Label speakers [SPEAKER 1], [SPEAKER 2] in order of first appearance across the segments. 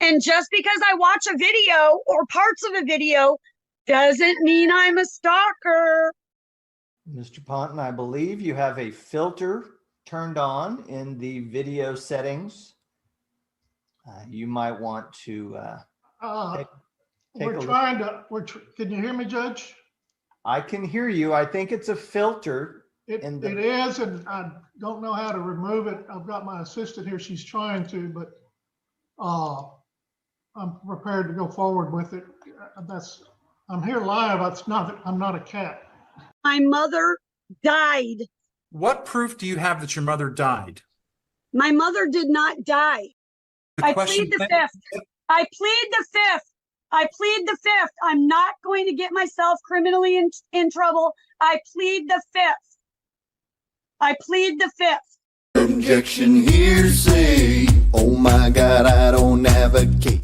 [SPEAKER 1] And just because I watch a video or parts of a video doesn't mean I'm a stalker.
[SPEAKER 2] Mr. Ponton, I believe you have a filter turned on in the video settings. You might want to take
[SPEAKER 3] we're trying to, can you hear me, Judge?
[SPEAKER 2] I can hear you. I think it's a filter.
[SPEAKER 3] It is, and I don't know how to remove it. I've got my assistant here. She's trying to, but I'm prepared to go forward with it. I'm here live. I'm not a cat.
[SPEAKER 1] My mother died.
[SPEAKER 4] What proof do you have that your mother died?
[SPEAKER 1] My mother did not die. I plead the fifth. I plead the fifth. I plead the fifth. I'm not going to get myself criminally in trouble. I plead the fifth. I plead the fifth.
[SPEAKER 5] Objection, hearsay. Oh my God, I don't advocate.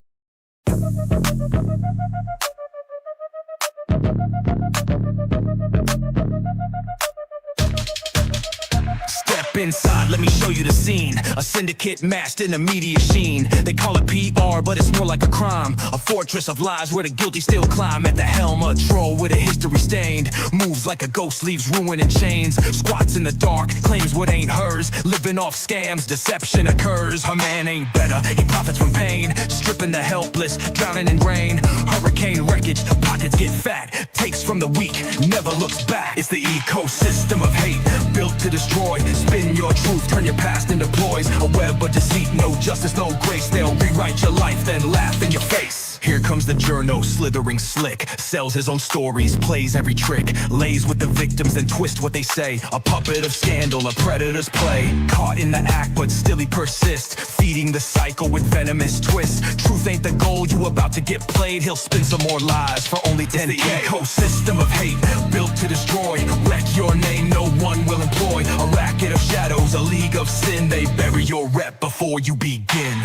[SPEAKER 6] Step inside, let me show you the scene. A syndicate masked in a media sheen. They call it PR, but it's more like a crime. A fortress of lies where the guilty still climb. At the helm, a troll with a history stained. Moves like a ghost, leaves ruin in chains. Squats in the dark, claims what ain't hers. Living off scams, deception occurs. Her man ain't better, he profits from pain. Stripping the helpless, drowning in rain. Hurricane wreckage, pockets get fat. Takes from the weak, never looks back. It's the ecosystem of hate, built to destroy. Spin your truth, turn your past into ploys. A web of deceit, no justice, no grace. They'll rewrite your life, then laugh in your face. Here comes the journo, slithering slick. Sells his own stories, plays every trick. Lays with the victims, then twist what they say. A puppet of scandal, a predator's play. Caught in the act, but still he persists. Feeding the cycle with venomous twists. Truth ain't the goal, you about to get played. He'll spin some more lies for only 10K. The ecosystem of hate, built to destroy. Wreck your name, no one will employ. A racket of shadows, a league of sin. They bury your rep before you begin.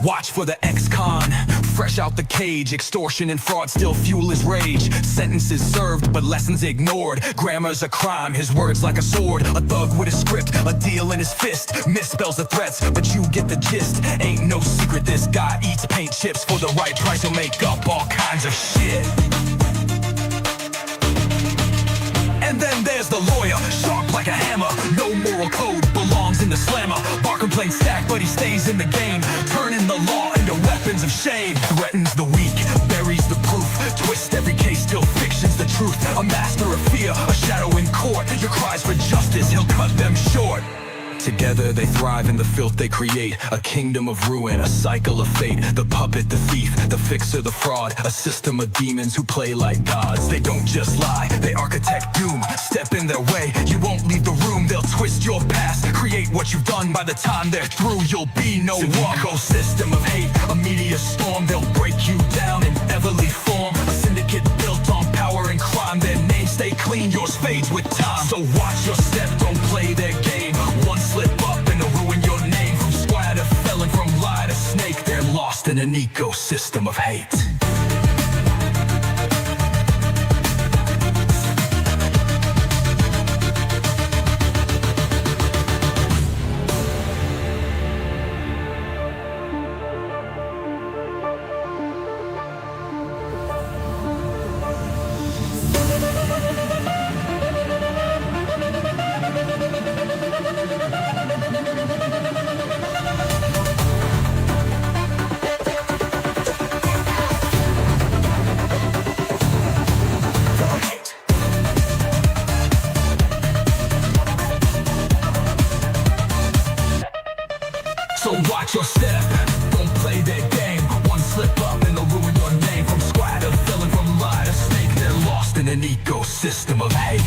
[SPEAKER 6] Watch for the ex-con, fresh out the cage. Extortion and fraud still fuel his rage. Sentences served, but lessons ignored. Grammar's a crime, his words like a sword. A thug with a script, a deal in his fist. Misspells the threats, but you get the gist. Ain't no secret this guy eats paint chips. For the right price he'll make up all kinds of shit. And then there's the lawyer, sharp like a hammer. No moral code belongs in the slammer. Bar complaints stack, but he stays in the game. Turning the law into weapons of shame. Threatens the weak, buries the proof. Twist every case, still fiction's the truth. A master of fear, a shadow in court. Your cries for justice, he'll cut them short. Together they thrive in the filth they create. A kingdom of ruin, a cycle of fate. The puppet, the thief, the fixer, the fraud. A system of demons who play like gods. They don't just lie, they architect doom. Step in their way, you won't leave the room. They'll twist your past, create what you've done. By the time they're through, you'll be no one. Ecosystem of hate, a media storm. They'll break you down in everly form. A syndicate built on power and crime. Their names stay clean, yours fades with time. So watch your step, don't play their game. One slip up and they'll ruin your name. From squire to felon, from lie to snake. They're lost in an ecosystem of hate. So watch your step, don't play their game. One slip up and they'll ruin your name. From squire to felon, from lie to snake. They're lost in an ecosystem of hate.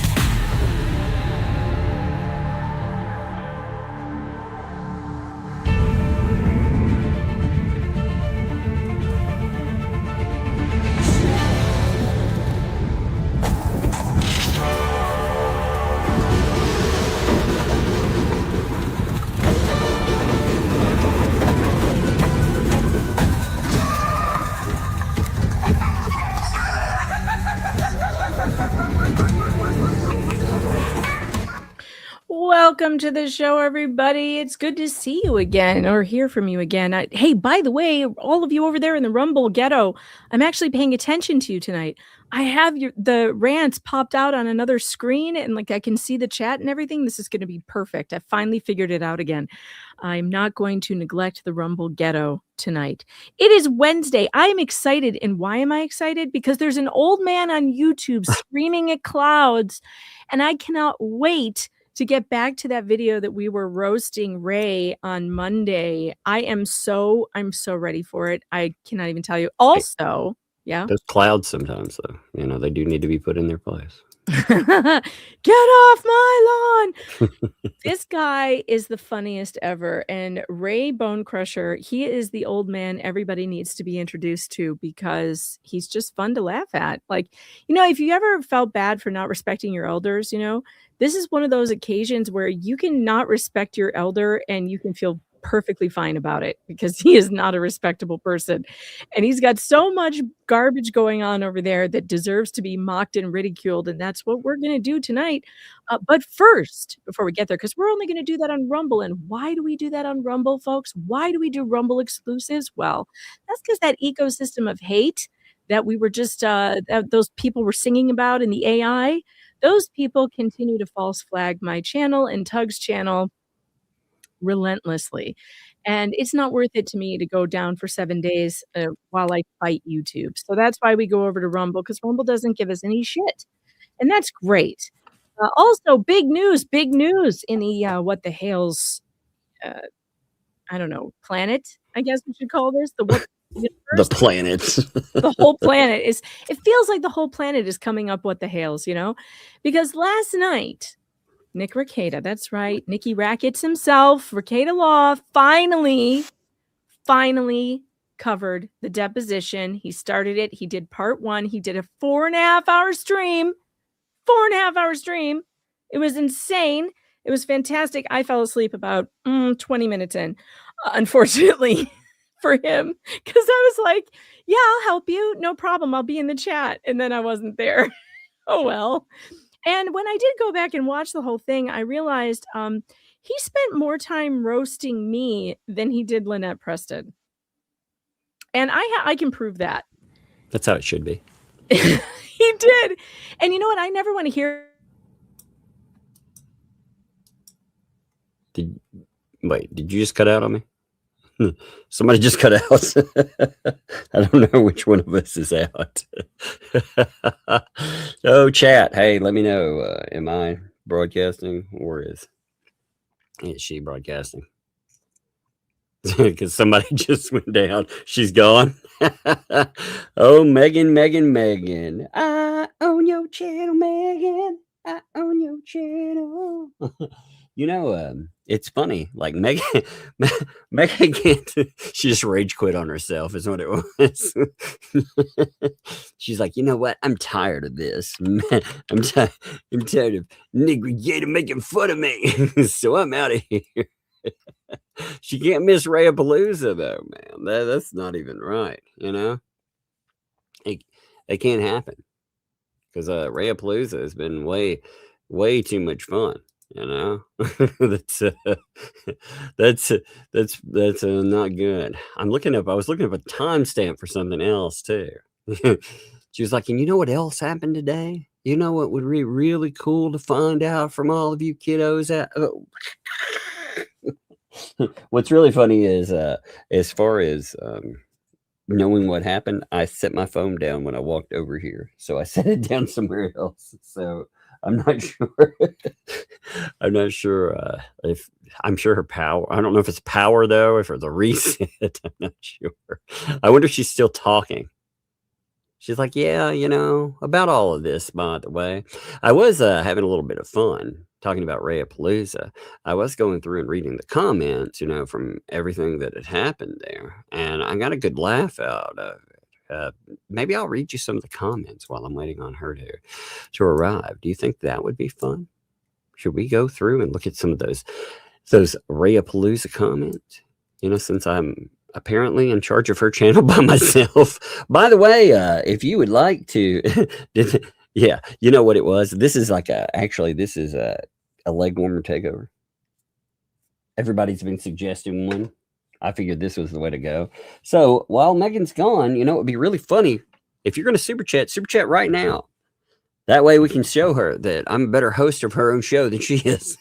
[SPEAKER 7] Welcome to the show, everybody. It's good to see you again or hear from you again. Hey, by the way, all of you over there in the Rumble ghetto, I'm actually paying attention to you tonight. I have the rants popped out on another screen and like I can see the chat and everything. This is going to be perfect. I finally figured it out again. I'm not going to neglect the Rumble ghetto tonight. It is Wednesday. I'm excited. And why am I excited? Because there's an old man on YouTube screaming at clouds, and I cannot wait to get back to that video that we were roasting Ray on Monday. I'm so ready for it. I cannot even tell you. Also, yeah.
[SPEAKER 8] Those clouds sometimes, though, you know, they do need to be put in their place.
[SPEAKER 7] Get off my lawn. This guy is the funniest ever. And Ray Bonecrusher, he is the old man everybody needs to be introduced to because he's just fun to laugh at. Like, you know, if you ever felt bad for not respecting your elders, you know, this is one of those occasions where you can not respect your elder and you can feel perfectly fine about it because he is not a respectable person. And he's got so much garbage going on over there that deserves to be mocked and ridiculed. And that's what we're going to do tonight. But first, before we get there, because we're only going to do that on Rumble. And why do we do that on Rumble, folks? Why do we do Rumble exclusives? Well, that's because that ecosystem of hate that we were just, those people were singing about in the AI, those people continue to false flag my channel and Tug's channel relentlessly. And it's not worth it to me to go down for 7 days while I fight YouTube. So that's why we go over to Rumble, because Rumble doesn't give us any shit. And that's great. Also, big news in the what the Hale's, I don't know, planet, I guess we should call this. The
[SPEAKER 8] planets.
[SPEAKER 7] The whole planet is, it feels like the whole planet is coming up what the Hales, you know? Because last night, Nick Rekieta, that's right, Nicky Rackets himself, Rekieta Law, finally covered the deposition. He started it. He did part 1. He did a 4.5-hour stream. 4.5-hour stream. It was insane. It was fantastic. I fell asleep about 20 minutes in, unfortunately for him, because I was like, yeah, I'll help you. No problem. I'll be in the chat. And then I wasn't there. Oh, well. And when I did go back and watch the whole thing, I realized he spent more time roasting me than he did Lynette Preston. And I can prove that.
[SPEAKER 8] That's how it should be.
[SPEAKER 7] He did. And you know what? I never want to hear.
[SPEAKER 8] Did you just cut out on me? Somebody just cut out. I don't know which one of us is out. Oh, chat. Hey, let me know. Am I broadcasting or is she broadcasting? Because somebody just went down. She's gone. Oh, Megan. I own your channel, Megan. I own your channel. You know, it's funny. Like Megan can't. She just rage quit on herself. Is what it was. She's like, you know what? I'm tired of this. I'm tired of Nick Rekieta making fun of me. So I'm out of here. She can't miss Rayapalooza though, man. That's not even right. You know, it can't happen because Rayapalooza has been way too much fun. You know, that's not good. I was looking up a timestamp for something else too. She was like, and you know what else happened today? You know what would be really cool to find out from all of you kiddos? What's really funny is, as far as knowing what happened, I set my phone down when I walked over here, so I set it down somewhere else. So. I'm not sure. I'm not sure if I'm sure her power. I don't know if it's power though, if it's a reset. I'm not sure. I wonder if she's still talking. She's like, yeah, you know, about all of this, by the way. I was having a little bit of fun talking about Rayapalooza. I was going through and reading the comments, you know, from everything that had happened there. And I got a good laugh out of it. Maybe I'll read you some of the comments while I'm waiting on her to arrive. Do you think that would be fun? Should we go through and look at some of those Rayapalooza comments? You know, since I'm apparently in charge of her channel by myself. By the way, if you would like to, yeah, you know what it was? This is like this is a leg warmer takeover. Everybody's been suggesting one. I figured this was the way to go. So while Megan's gone, you know, it'd be really funny if you're going to super chat right now. That way we can show her that I'm a better host of her own show than she is.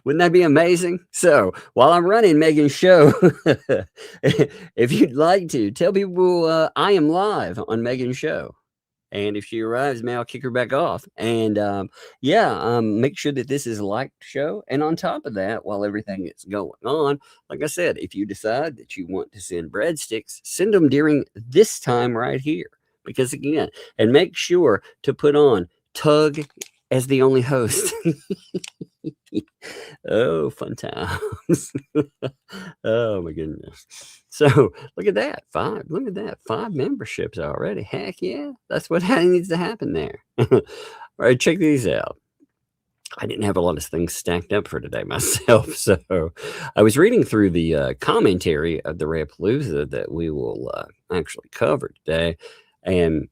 [SPEAKER 8] Wouldn't that be amazing? So while I'm running Megan's show, if you'd like to, tell people I am live on Megan's show. And if she arrives, I'll kick her back off. And make sure that this is a liked show. And on top of that, while everything is going on, like I said, if you decide that you want to send breadsticks, send them during this time right here. Because again, and make sure to put on Tug as the only host. Oh, fun times. Oh my goodness. So look at that. 5 memberships already. Heck yeah. That's what needs to happen there. All right, check these out. I didn't have a lot of things stacked up for today myself. So I was reading through the commentary of the Rayapalooza that we will actually cover today. And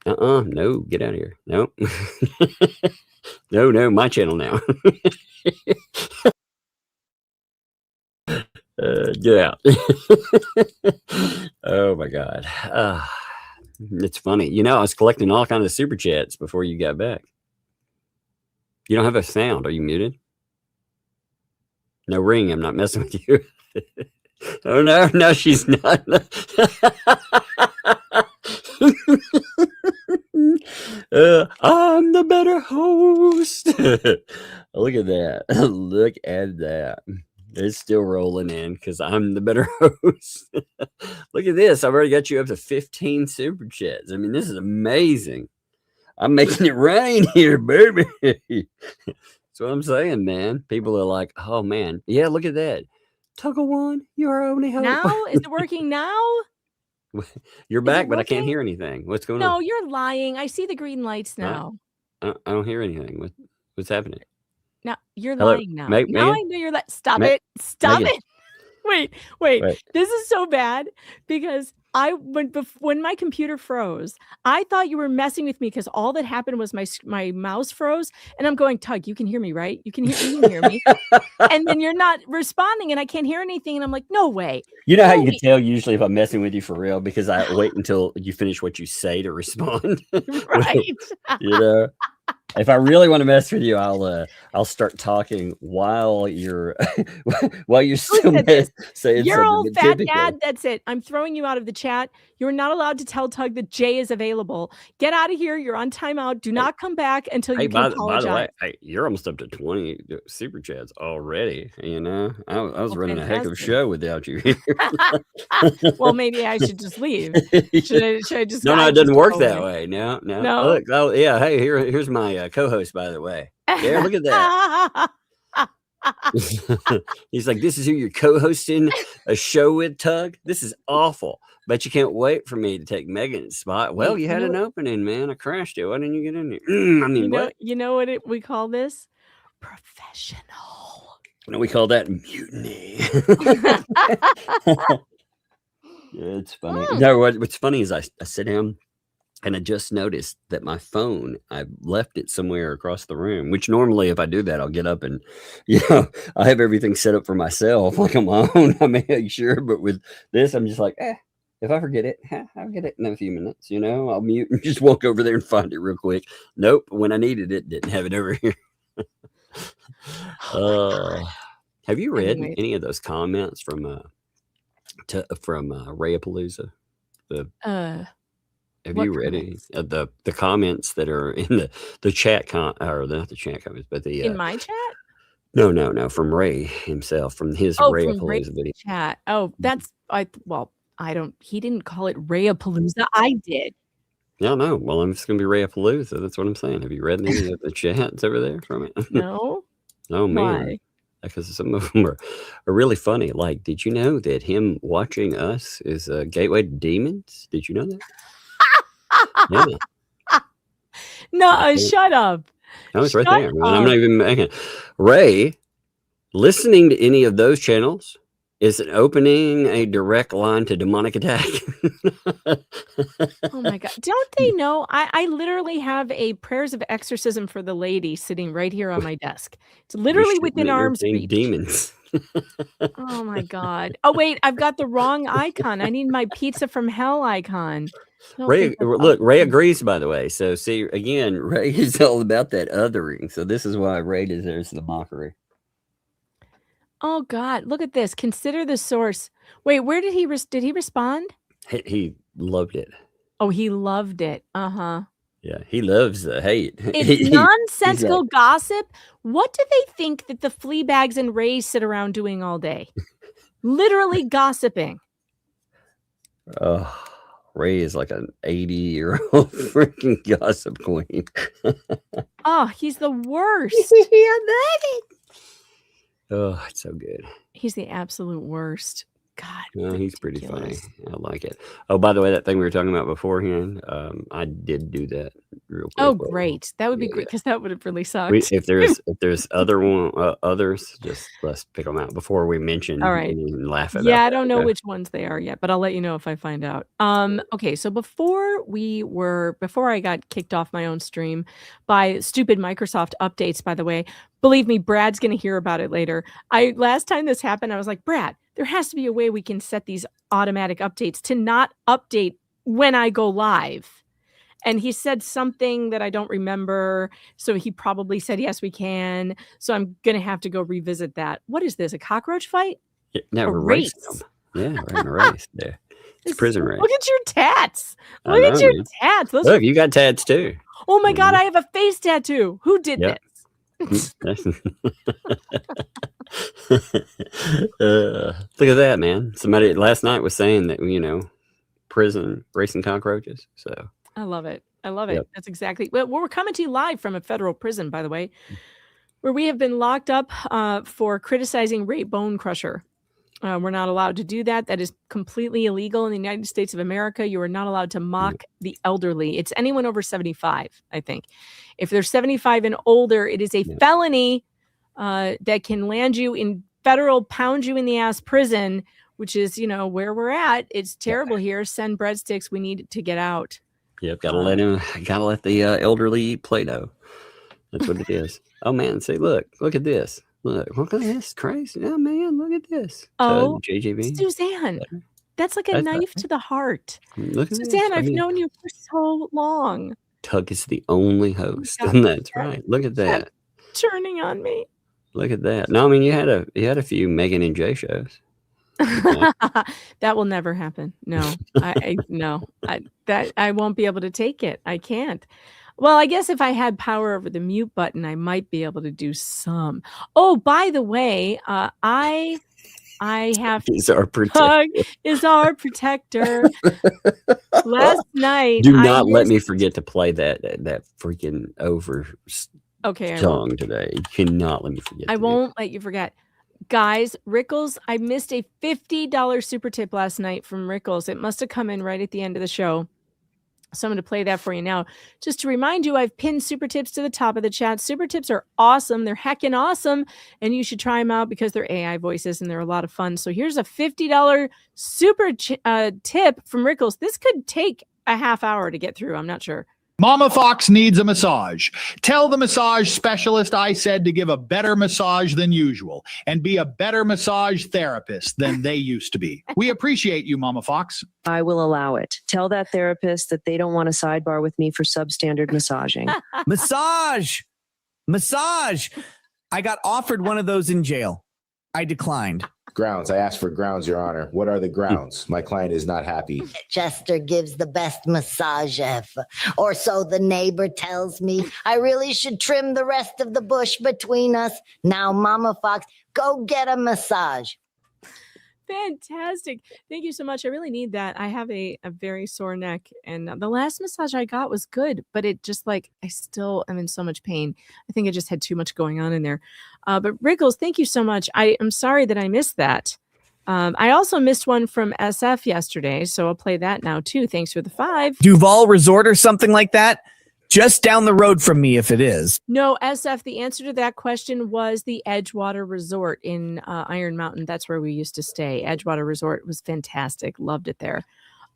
[SPEAKER 8] no, get out of here. No. No, my channel now. Get out. Oh my God. It's funny. You know, I was collecting all kinds of super chats before you got back. You don't have a sound. Are you muted? No ring. I'm not messing with you. Oh no, she's not. I'm the better host. Look at that. Look at that. It's still rolling in because I'm the better host. Look at this. I've already got you up to 15 super chats. I mean, this is amazing. I'm making it rain here, baby. That's what I'm saying, man. People are like, oh man. Yeah, look at that. Tuggle one, you're only hope.
[SPEAKER 7] Now? Is it working now?
[SPEAKER 8] You're back, but I can't hear anything. What's going on?
[SPEAKER 7] No, you're lying. I see the green lights now.
[SPEAKER 8] I don't hear anything. What's happening?
[SPEAKER 7] Now you're
[SPEAKER 8] Hello?
[SPEAKER 7] lying now.
[SPEAKER 8] Megan?
[SPEAKER 7] Now I know you're like, stop it. Stop
[SPEAKER 8] Megan.
[SPEAKER 7] it. Wait. This is so bad because when my computer froze, I thought you were messing with me because all that happened was my mouse froze, and I'm going, Tug, you can hear me, right? You can hear me. And then you're not responding, and I can't hear anything, and I'm like, no way.
[SPEAKER 8] You know how you can tell usually if I'm messing with you for real because I wait until you finish what you say to respond.
[SPEAKER 7] Right.
[SPEAKER 8] You know. If I really want to mess with you, I'll start talking while you're still saying
[SPEAKER 7] You're
[SPEAKER 8] something.
[SPEAKER 7] old fat dad. That's it. I'm throwing you out of the chat. You're not allowed to tell Tug that Jay is available. Get out of here. You're on timeout. Do not come back until you can apologize.
[SPEAKER 8] By the way, you're almost up to 20 super chats already. You know, I was running a heck of a show without you here.
[SPEAKER 7] Well, maybe I should just leave. Should I just?
[SPEAKER 8] No, it doesn't work that way. No. Look, yeah. Hey, here's my co-host, by the way. There, look at that. He's like, this is who you're co-hosting a show with, Tug? This is awful. Bet you can't wait for me to take Megan's spot. Well, you had an opening, man. I crashed it. Why didn't you get in there? I mean,
[SPEAKER 7] you know what we call this? Professional.
[SPEAKER 8] No, we call that mutiny. It's funny. No, what's funny is I sit down and I just noticed that my phone, I left it somewhere across the room, which normally if I do that, I'll get up and, I have everything set up for myself, like on my own. I make sure, but with this, I'm just like, if I forget it, I'll get it in a few minutes, I'll mute and just walk over there and find it real quick. Nope. When I needed it, didn't have it over here. Have you read any of those comments from Rayapalooza? Have you read any of the comments that are in the chat or not the chat comments, but the
[SPEAKER 7] in my chat?
[SPEAKER 8] No, from Ray himself, from his Rayapalooza video.
[SPEAKER 7] Chat. Oh, that's he didn't call it Rayapalooza. I did.
[SPEAKER 8] No. Well, I'm just gonna be Rayapalooza. That's what I'm saying. Have you read any of the chats over there from it?
[SPEAKER 7] No.
[SPEAKER 8] Oh man.
[SPEAKER 7] Why?
[SPEAKER 8] Because some of them are really funny. Like, did you know that him watching us is a gateway to demons? Did you know that? Yeah.
[SPEAKER 7] No, shut up.
[SPEAKER 8] No, it's right there. Man. I'm not even making Ray. Listening to any of those channels Is it opening a direct line to demonic attack?
[SPEAKER 7] Oh my God. Don't they know? I literally have a prayers of exorcism for the lady sitting right here on my desk. It's
[SPEAKER 8] You
[SPEAKER 7] literally
[SPEAKER 8] shouldn't
[SPEAKER 7] within arm's
[SPEAKER 8] entertain
[SPEAKER 7] reach.
[SPEAKER 8] demons.
[SPEAKER 7] Oh my God. Oh wait, I've got the wrong icon. I need my pizza from hell icon. Don't
[SPEAKER 8] Ray,
[SPEAKER 7] think that's
[SPEAKER 8] look, Ray
[SPEAKER 7] awesome.
[SPEAKER 8] agrees, by the way. So see, again, Ray is all about that othering. So this is why Ray deserves the mockery.
[SPEAKER 7] Oh God, look at this. Consider the source. Wait, where did he respond?
[SPEAKER 8] He loved it.
[SPEAKER 7] Oh, he loved it. Uh-huh.
[SPEAKER 8] Yeah, he loves the hate.
[SPEAKER 7] It's nonsensical gossip. What do they think that the flea bags and Rays sit around doing all day? Literally gossiping.
[SPEAKER 8] Oh, Ray is like an 80-year-old freaking gossip queen.
[SPEAKER 7] Oh, he's the worst.
[SPEAKER 8] Oh, it's so good.
[SPEAKER 7] He's the absolute worst. God.
[SPEAKER 8] No, he's pretty funny.
[SPEAKER 7] ridiculous.
[SPEAKER 8] I like it. Oh, by the way, that thing we were talking about beforehand, I did do that real quick.
[SPEAKER 7] Oh, great. That would be
[SPEAKER 8] Yeah,
[SPEAKER 7] great because that would have really sucked.
[SPEAKER 8] if there's others, just let's pick them out before we mention
[SPEAKER 7] All right.
[SPEAKER 8] and laugh about.
[SPEAKER 7] Yeah, I
[SPEAKER 8] that,
[SPEAKER 7] don't know
[SPEAKER 8] okay?
[SPEAKER 7] which ones they are yet, but I'll let you know if I find out. Okay, so before I got kicked off my own stream by stupid Microsoft updates, by the way, believe me, Brad's gonna hear about it later. Last time this happened, I was like, Brad, there has to be a way we can set these automatic updates to not update when I go live. And he said something that I don't remember. So he probably said, yes, we can. So I'm going to have to go revisit that. What is this? A cockroach fight?
[SPEAKER 8] Yeah, no,
[SPEAKER 7] A
[SPEAKER 8] we're
[SPEAKER 7] race?
[SPEAKER 8] racing them. Yeah, we're in a race there. It's a prison race.
[SPEAKER 7] Look at your tats.
[SPEAKER 8] I
[SPEAKER 7] Look at
[SPEAKER 8] know,
[SPEAKER 7] your
[SPEAKER 8] man.
[SPEAKER 7] tats. Those
[SPEAKER 8] Look,
[SPEAKER 7] are,
[SPEAKER 8] you got tats too.
[SPEAKER 7] oh my God, I have a face tattoo. Who did
[SPEAKER 8] Yep.
[SPEAKER 7] this?
[SPEAKER 8] Look at that, man. Somebody last night was saying that, prison racing cockroaches. So
[SPEAKER 7] I love it. I love it.
[SPEAKER 8] Yep.
[SPEAKER 7] That's exactly. Well, we're coming to you live from a federal prison, by the way, where we have been locked up for criticizing Ray Bonecrusher. We're not allowed to do that. That is completely illegal in the United States of America. You are not allowed to mock the elderly. It's anyone over 75, I think. If they're 75 and older, it is a felony that can land you in federal pound you in the ass prison, which is, where we're at. It's terrible here. Send breadsticks. We need to get out.
[SPEAKER 8] Yep, gotta let the elderly eat Play-Doh. That's what it is. Oh man, say look at this. Look at this. Crazy. Oh man, look at this.
[SPEAKER 7] Oh,
[SPEAKER 8] JJB.
[SPEAKER 7] Suzanne, that's like a
[SPEAKER 8] That's
[SPEAKER 7] knife to the heart.
[SPEAKER 8] Look at
[SPEAKER 7] Suzanne,
[SPEAKER 8] this.
[SPEAKER 7] I've known you for so long.
[SPEAKER 8] Tug is the only host.
[SPEAKER 7] God,
[SPEAKER 8] And that's right. Look at that.
[SPEAKER 7] Turning on me.
[SPEAKER 8] Look at that. No, I mean you had a few Megan and Jay shows.
[SPEAKER 7] That will never happen. No, I won't be able to take it. I can't. Well, I guess if I had power over the mute button, I might be able to do some. Oh, by the way, I have
[SPEAKER 8] He's our protector.
[SPEAKER 7] Tug is our protector. Last night,
[SPEAKER 8] Do not let me forget to play that freaking over
[SPEAKER 7] Okay,
[SPEAKER 8] song today. You cannot let me forget.
[SPEAKER 7] I won't let you forget. Guys, Rickles, I missed a $50 super tip last night from Rickles. It must have come in right at the end of the show. So I'm going to play that for you now. Just to remind you, I've pinned super tips to the top of the chat. Super tips are awesome. They're heckin' awesome. And you should try them out because they're AI voices and they're a lot of fun. So here's a $50 super tip from Rickles. This could take a half hour to get through. I'm not sure.
[SPEAKER 9] Mama Fox needs a massage. Tell the massage specialist I said to give a better massage than usual and be a better massage therapist than they used to be. We appreciate you, Mama Fox.
[SPEAKER 10] I will allow it. Tell that therapist that they don't want a sidebar with me for substandard massaging.
[SPEAKER 11] Massage. I got offered one of those in jail. I declined.
[SPEAKER 12] Grounds. I asked for grounds, Your Honor. What are the grounds? My client is not happy.
[SPEAKER 13] Chester gives the best massage ever. Or so the neighbor tells me. I really should trim the rest of the bush between us. Now, Mama Fox, go get a massage.
[SPEAKER 7] Fantastic. Thank you so much. I really need that. I have a very sore neck and the last massage I got was good, but it just I still am in so much pain. I think I just had too much going on in there. But Rickles, thank you so much. I am sorry that I missed that. I also missed one from SF yesterday, so I'll play that now too. Thanks for the 5.
[SPEAKER 11] Duval Resort or something like that. Just down the road from me if it is.
[SPEAKER 7] No, SF, the answer to that question was the Edgewater Resort in Iron Mountain. That's where we used to stay. Edgewater Resort was fantastic. Loved it there.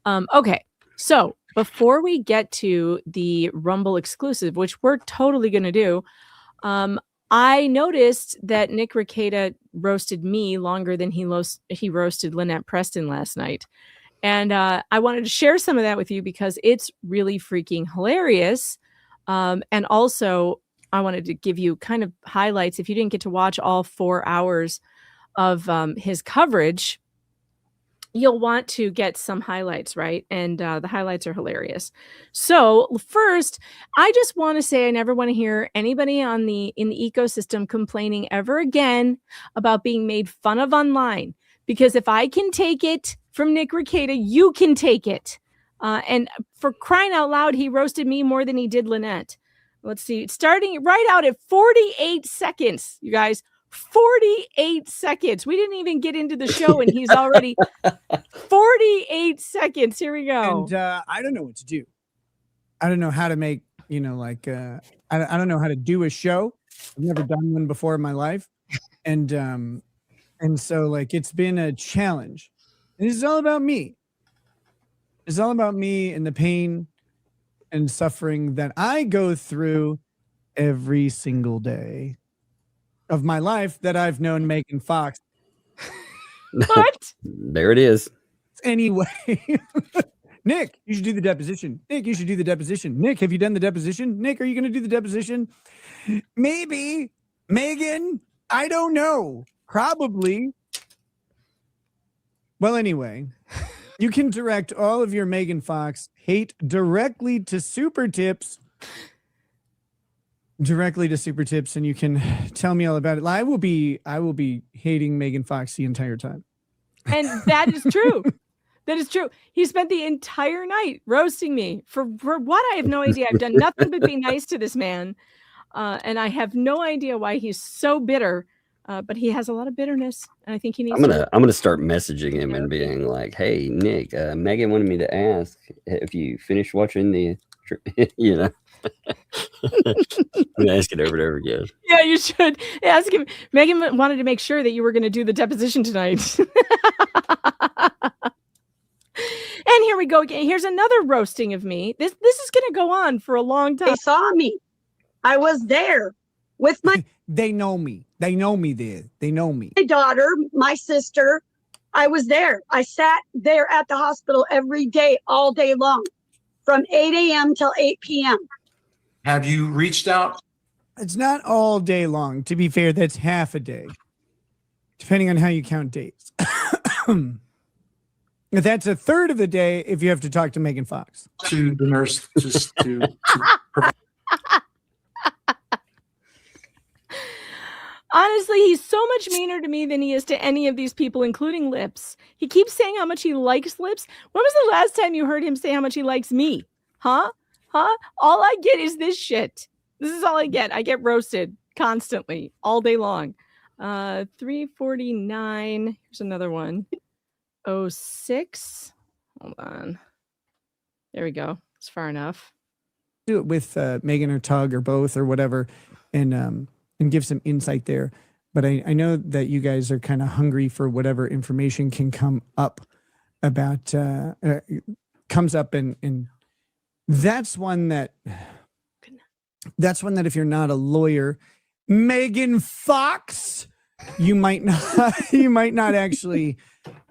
[SPEAKER 7] Okay, so before we get to the Rumble exclusive, which we're totally going to do, I noticed that Nick Rekieta roasted me longer than he roasted Lynette Preston last night. And I wanted to share some of that with you because it's really freaking hilarious. And also, I wanted to give you kind of highlights. If you didn't get to watch all 4 hours of his coverage, you'll want to get some highlights, right? And the highlights are hilarious. So first, I just want to say I never want to hear anybody in the ecosystem complaining ever again about being made fun of online. Because if I can take it from Nick Rekieta, you can take it. And for crying out loud, he roasted me more than he did Lynette. Let's see, starting right out at 48 seconds, you guys. 48 seconds. We didn't even get into the show and he's already 48 seconds. Here we go.
[SPEAKER 11] And I don't know what to do. I don't know how to make, I don't know how to do a show. I've never done one before in my life. And so like it's been a challenge. And this is all about me. It's all about me and the pain and suffering that I go through every single day of my life that I've known Megan Fox.
[SPEAKER 7] What?
[SPEAKER 8] There it is.
[SPEAKER 11] Anyway, Nick, you should do the deposition. Nick, you should do the deposition. Nick, have you done the deposition? Nick, are you going to do the deposition? Maybe. Megan, I don't know. Probably. Well, anyway, you can direct all of your Megan Fox hate directly to Super Tips. And you can tell me all about it. I will be hating Megan Fox the entire time.
[SPEAKER 7] And that is true. That is true. He spent the entire night roasting me for what? I have no idea. I've done nothing but be nice to this man. And I have no idea why he's so bitter. But he has a lot of bitterness. And I think he needs
[SPEAKER 8] I'm gonna start messaging him and being like, "Hey, Nick, Megan wanted me to ask if you finished watching the, I'm ask it over and over again."
[SPEAKER 7] Yeah, you should ask him. Megan wanted to make sure that you were going to do the deposition tonight. And here we go again. Here's another roasting of me. This is going to go on for a long time.
[SPEAKER 1] They saw me. I was there with my
[SPEAKER 11] They know me. They know me there. They know me.
[SPEAKER 1] my daughter, my sister. I was there. I sat there at the hospital every day, all day long, from 8 a.m. till 8 p.m.
[SPEAKER 4] Have you reached out?
[SPEAKER 11] It's not all day long. To be fair, that's half a day, depending on how you count days. That's a third of the day if you have to talk to Megan Fox.
[SPEAKER 4] To the nurse, just to provide.
[SPEAKER 7] Honestly, he's so much meaner to me than he is to any of these people, including Lips. He keeps saying how much he likes Lips. When was the last time you heard him say how much he likes me? Huh? All I get is this shit. This is all I get. I get roasted constantly, all day long. 349. Here's another one. 06. Hold on. There we go. It's far enough.
[SPEAKER 11] Do it with Megan or Tug or both or whatever, and give some insight there. But I know that you guys are kind of hungry for whatever information can come up about comes up, and that's one that if you're not a lawyer, Megan Fox, you might not actually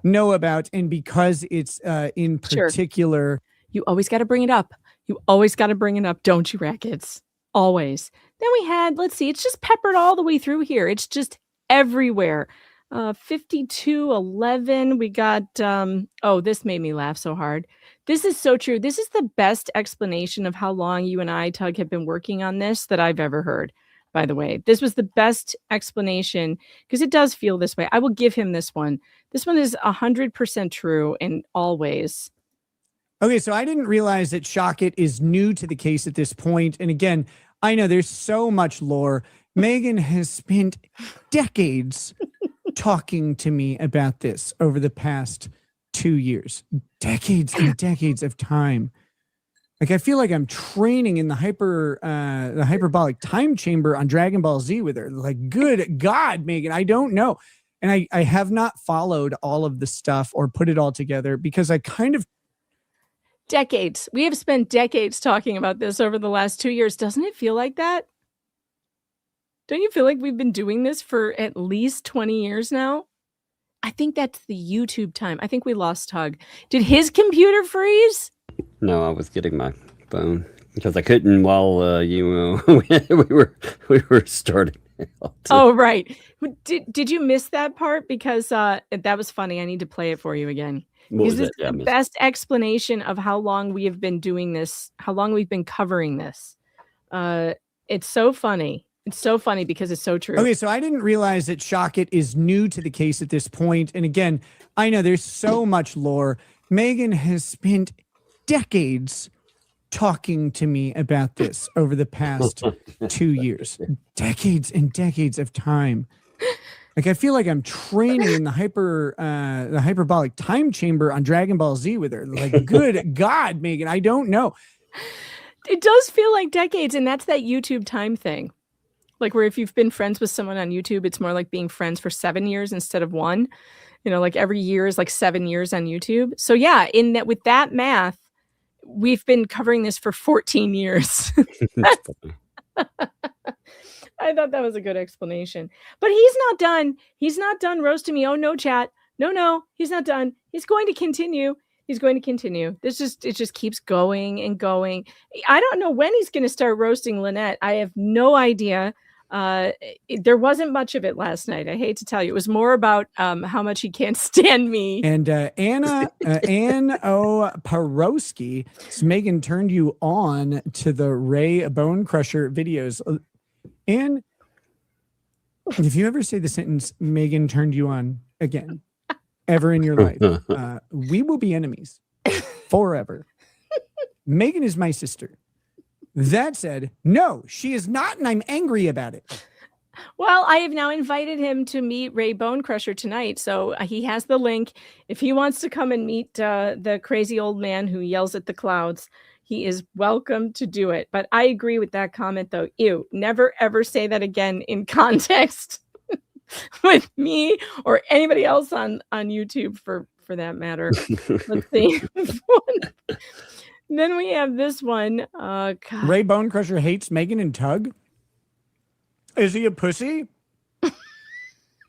[SPEAKER 11] know about. And because it's in particular,
[SPEAKER 7] you always got to bring it up. Don't you, Rackets? Always. Then we had, let's see, it's just peppered all the way through here. It's just everywhere. 5211. We got, this made me laugh so hard. This is so true. This is the best explanation of how long you and I, Tug, have been working on this that I've ever heard. By the way, this was the best explanation because it does feel this way. I will give him this one. This one is 100% true and always.
[SPEAKER 11] Okay, so I didn't realize that Shockit is new to the case at this point. And again, I know there's so much lore. Megan has spent decades talking to me about this over the past 2 years. Decades and decades of time. Like I feel like I'm training in the hyperbolic time chamber on Dragon Ball Z with her. Like, good God, Megan, I don't know. And I have not followed all of the stuff or put it all together because I kind of
[SPEAKER 7] decades. We have spent decades talking about this over the last 2 years. Doesn't it feel like that? Don't you feel like we've been doing this for at least 20 years now? I think that's the YouTube time. I think we lost Tug. Did his computer freeze?
[SPEAKER 8] No, I was getting my phone because I couldn't while we were starting.
[SPEAKER 7] Oh, right. Did you miss that part? Because that was funny. I need to play it for you again. Because this is the best explanation of how long we have been doing this, how long we've been covering this. It's so funny. It's so funny because it's so true.
[SPEAKER 11] Okay, so I didn't realize that Shockit is new to the case at this point. And again, I know there's so much lore. Megan has spent decades talking to me about this over the past 2 years. Decades and decades of time. Like I feel like I'm training in the hyperbolic time chamber on Dragon Ball Z with her. Like, good God, Megan, I don't know.
[SPEAKER 7] It does feel like decades, and that's that YouTube time thing. Like where if you've been friends with someone on YouTube, it's more like being friends for 7 years instead of 1. You know, like every year is like 7 years on YouTube. So yeah, in that with that math, we've been covering this for 14 years. I thought that was a good explanation. But he's not done. He's not done roasting me. Oh no, chat. No, he's not done. He's going to continue. He's going to continue. It just keeps going and going. I don't know when he's going to start roasting Lynette. I have no idea. There wasn't much of it last night. I hate to tell you. It was more about how much he can't stand me.
[SPEAKER 11] And Ann O. Porowski, Megan turned you on to the Ray Bonecrusher videos. And if you ever say the sentence, Megan turned you on again, ever in your life, we will be enemies forever. Megan is my sister. That said, no, she is not, and I'm angry about it.
[SPEAKER 7] Well, I have now invited him to meet Ray Bonecrusher tonight, so he has the link. If he wants to come and meet the crazy old man who yells at the clouds, he is welcome to do it. But I agree with that comment, though. Ew, never, ever say that again in context with me or anybody else on YouTube for that matter. Let's see. Then we have this one. God.
[SPEAKER 11] Ray Bonecrusher hates Megan and Tug. Is he a pussy?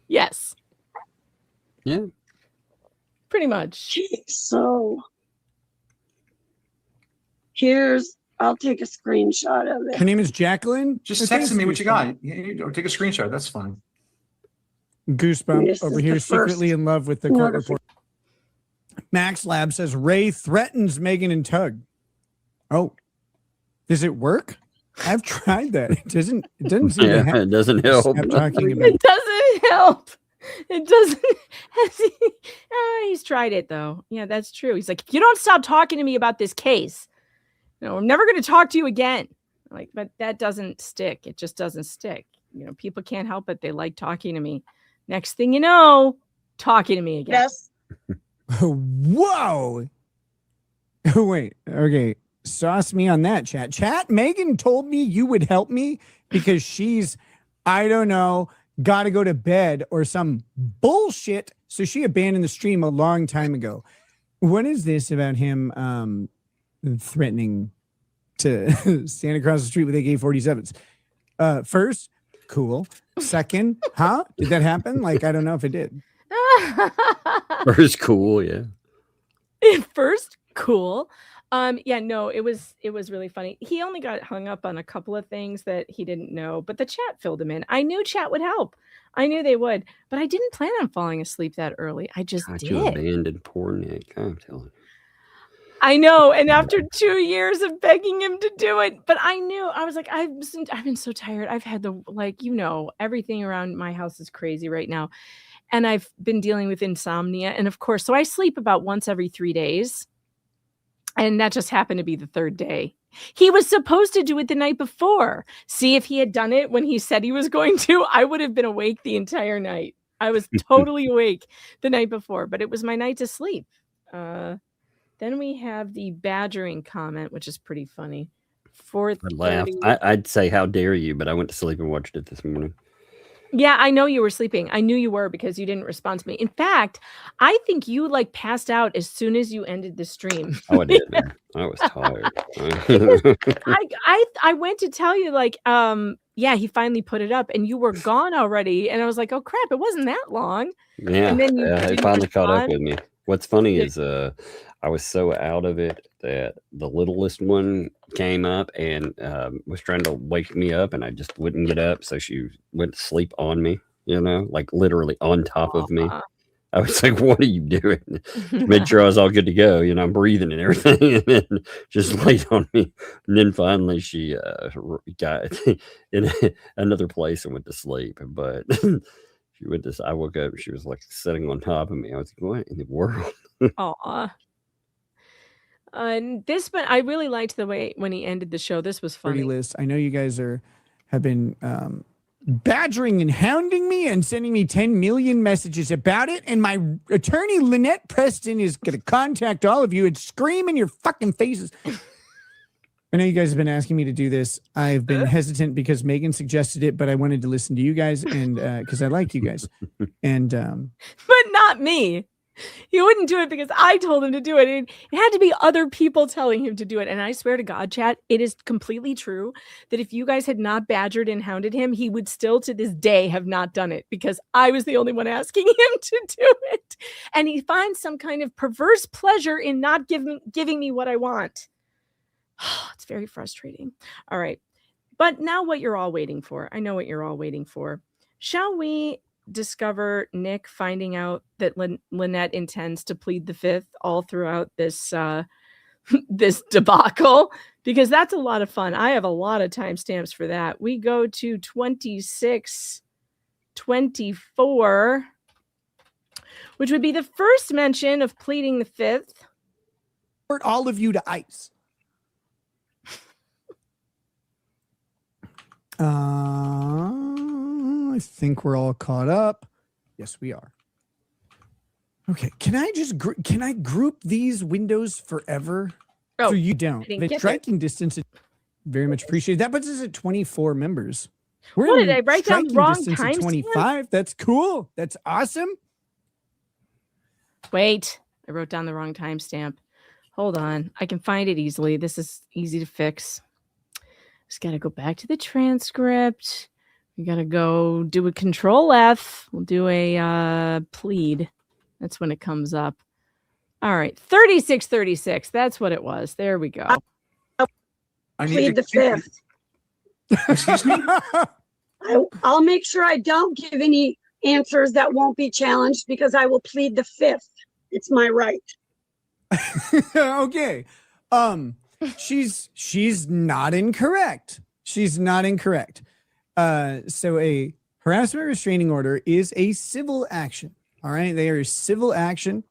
[SPEAKER 7] Yes.
[SPEAKER 8] Yeah.
[SPEAKER 7] Pretty much.
[SPEAKER 1] So I'll take a screenshot of it.
[SPEAKER 11] Her name is Jacqueline.
[SPEAKER 4] Just text me what you got. Or take a screenshot. That's fine.
[SPEAKER 11] Goosebump over here, secretly in love with the court report. Max Lab says Ray threatens Megan and Tug. Oh, does it work? I've tried that. It doesn't seem to help.
[SPEAKER 8] It doesn't help.
[SPEAKER 11] Stop talking about
[SPEAKER 7] It doesn't help. It doesn't. He's tried it though. Yeah, that's true. He's like, if you don't stop talking to me about this case, I'm never going to talk to you again. Like, but that doesn't stick. It just doesn't stick. People can't help it. They like talking to me. Next thing you know, talking to me again.
[SPEAKER 1] Yes.
[SPEAKER 11] Whoa. Wait. Okay. Sauce me on that, chat. Chat, Megan told me you would help me because she's, I don't know, got to go to bed or some bullshit. So she abandoned the stream a long time ago. What is this about him threatening to stand across the street with AK-47s? First, cool. Second, huh? Did that happen? Like, I don't know if it did.
[SPEAKER 8] First, cool, yeah.
[SPEAKER 7] First, cool. Yeah, no, it was really funny. He only got hung up on a couple of things that he didn't know, but the chat filled him in. I knew chat would help. I knew they would, but I didn't plan on falling asleep that early. I just did.
[SPEAKER 8] You abandoned poor Nick. I'm telling you.
[SPEAKER 7] I know, and after 2 years of begging him to do it, but I knew, I was like, I've been so tired. I've had everything around my house is crazy right now, and I've been dealing with insomnia, and of course, so I sleep about once every 3 days. And that just happened to be the third day. He was supposed to do it the night before. See, if he had done it when he said he was going to, I would have been awake the entire night. I was totally awake the night before, but it was my night to sleep. Then we have the badgering comment, which is pretty funny.
[SPEAKER 8] I laughed.
[SPEAKER 7] 4:30.
[SPEAKER 8] I'd say, how dare you, but I went to sleep and watched it this morning.
[SPEAKER 7] Yeah, I know you were sleeping. I knew you were because you didn't respond to me. In fact, I think you like passed out as soon as you ended the stream.
[SPEAKER 8] Oh, I did, man. I was tired.
[SPEAKER 7] I went to tell you, like, yeah, he finally put it up and you were gone already. And I was like, oh crap, it wasn't that long.
[SPEAKER 8] Yeah,
[SPEAKER 7] And then you
[SPEAKER 8] they
[SPEAKER 7] didn't
[SPEAKER 8] finally caught up
[SPEAKER 7] respond.
[SPEAKER 8] with me. What's funny
[SPEAKER 7] Yeah.
[SPEAKER 8] is I was so out of it that the littlest one came up and was trying to wake me up, and I just wouldn't get up. So she went to sleep on me, like literally on top of me. I was like, what are you doing? Made sure I was all good to go. I'm breathing and everything, and then just laid on me. And then finally she got in another place and went to sleep. But she went to, I woke up, she was like sitting on top of me. I was like, what in the world?
[SPEAKER 7] Aw. And this one, I really liked the way when he ended the show. This was funny.
[SPEAKER 11] List. I know you guys have been badgering and hounding me and sending me 10 million messages about it. And my attorney, Lynette Preston, is going to contact all of you and scream in your fucking faces. I know you guys have been asking me to do this. I've been hesitant because Megan suggested it, but I wanted to listen to you guys and because I like you guys. And
[SPEAKER 7] But not me. He wouldn't do it because I told him to do it. It had to be other people telling him to do it. And I swear to God, chat, it is completely true that if you guys had not badgered and hounded him, he would still to this day have not done it because I was the only one asking him to do it. And he finds some kind of perverse pleasure in not giving me what I want. It's very frustrating. All right. But now what you're all waiting for. I know what you're all waiting for. Shall we discover Nick finding out that Lynette intends to plead the fifth all throughout this this debacle? Because that's a lot of fun. I have a lot of timestamps for that. We go to 26:24, which would be the first mention of pleading the fifth.
[SPEAKER 11] all of you to ice. I think we're all caught up. Yes, we are. Okay, can I just group these windows forever?
[SPEAKER 7] Oh,
[SPEAKER 11] so you don't.
[SPEAKER 7] I didn't
[SPEAKER 11] The
[SPEAKER 7] get
[SPEAKER 11] striking distance is very much appreciated. That puts us at 24 members. We're
[SPEAKER 7] What,
[SPEAKER 11] in
[SPEAKER 7] did I write down the
[SPEAKER 11] striking
[SPEAKER 7] wrong
[SPEAKER 11] distance of
[SPEAKER 7] timestamp?
[SPEAKER 11] 25. That's cool. That's awesome.
[SPEAKER 7] Wait, I wrote down the wrong timestamp. Hold on. I can find it easily. This is easy to fix. Just got to go back to the transcript. We got to go do a Control F. We'll do a plead. That's when it comes up. All right. 3636. That's what it was. There we go.
[SPEAKER 4] I need
[SPEAKER 1] Plead
[SPEAKER 4] to-
[SPEAKER 1] the fifth.
[SPEAKER 4] Excuse me?
[SPEAKER 1] I'll make sure I don't give any answers that won't be challenged because I will plead the fifth. It's my right.
[SPEAKER 11] Okay. She's not incorrect. She's not incorrect. So a harassment restraining order is a civil action. All right. They are a civil action.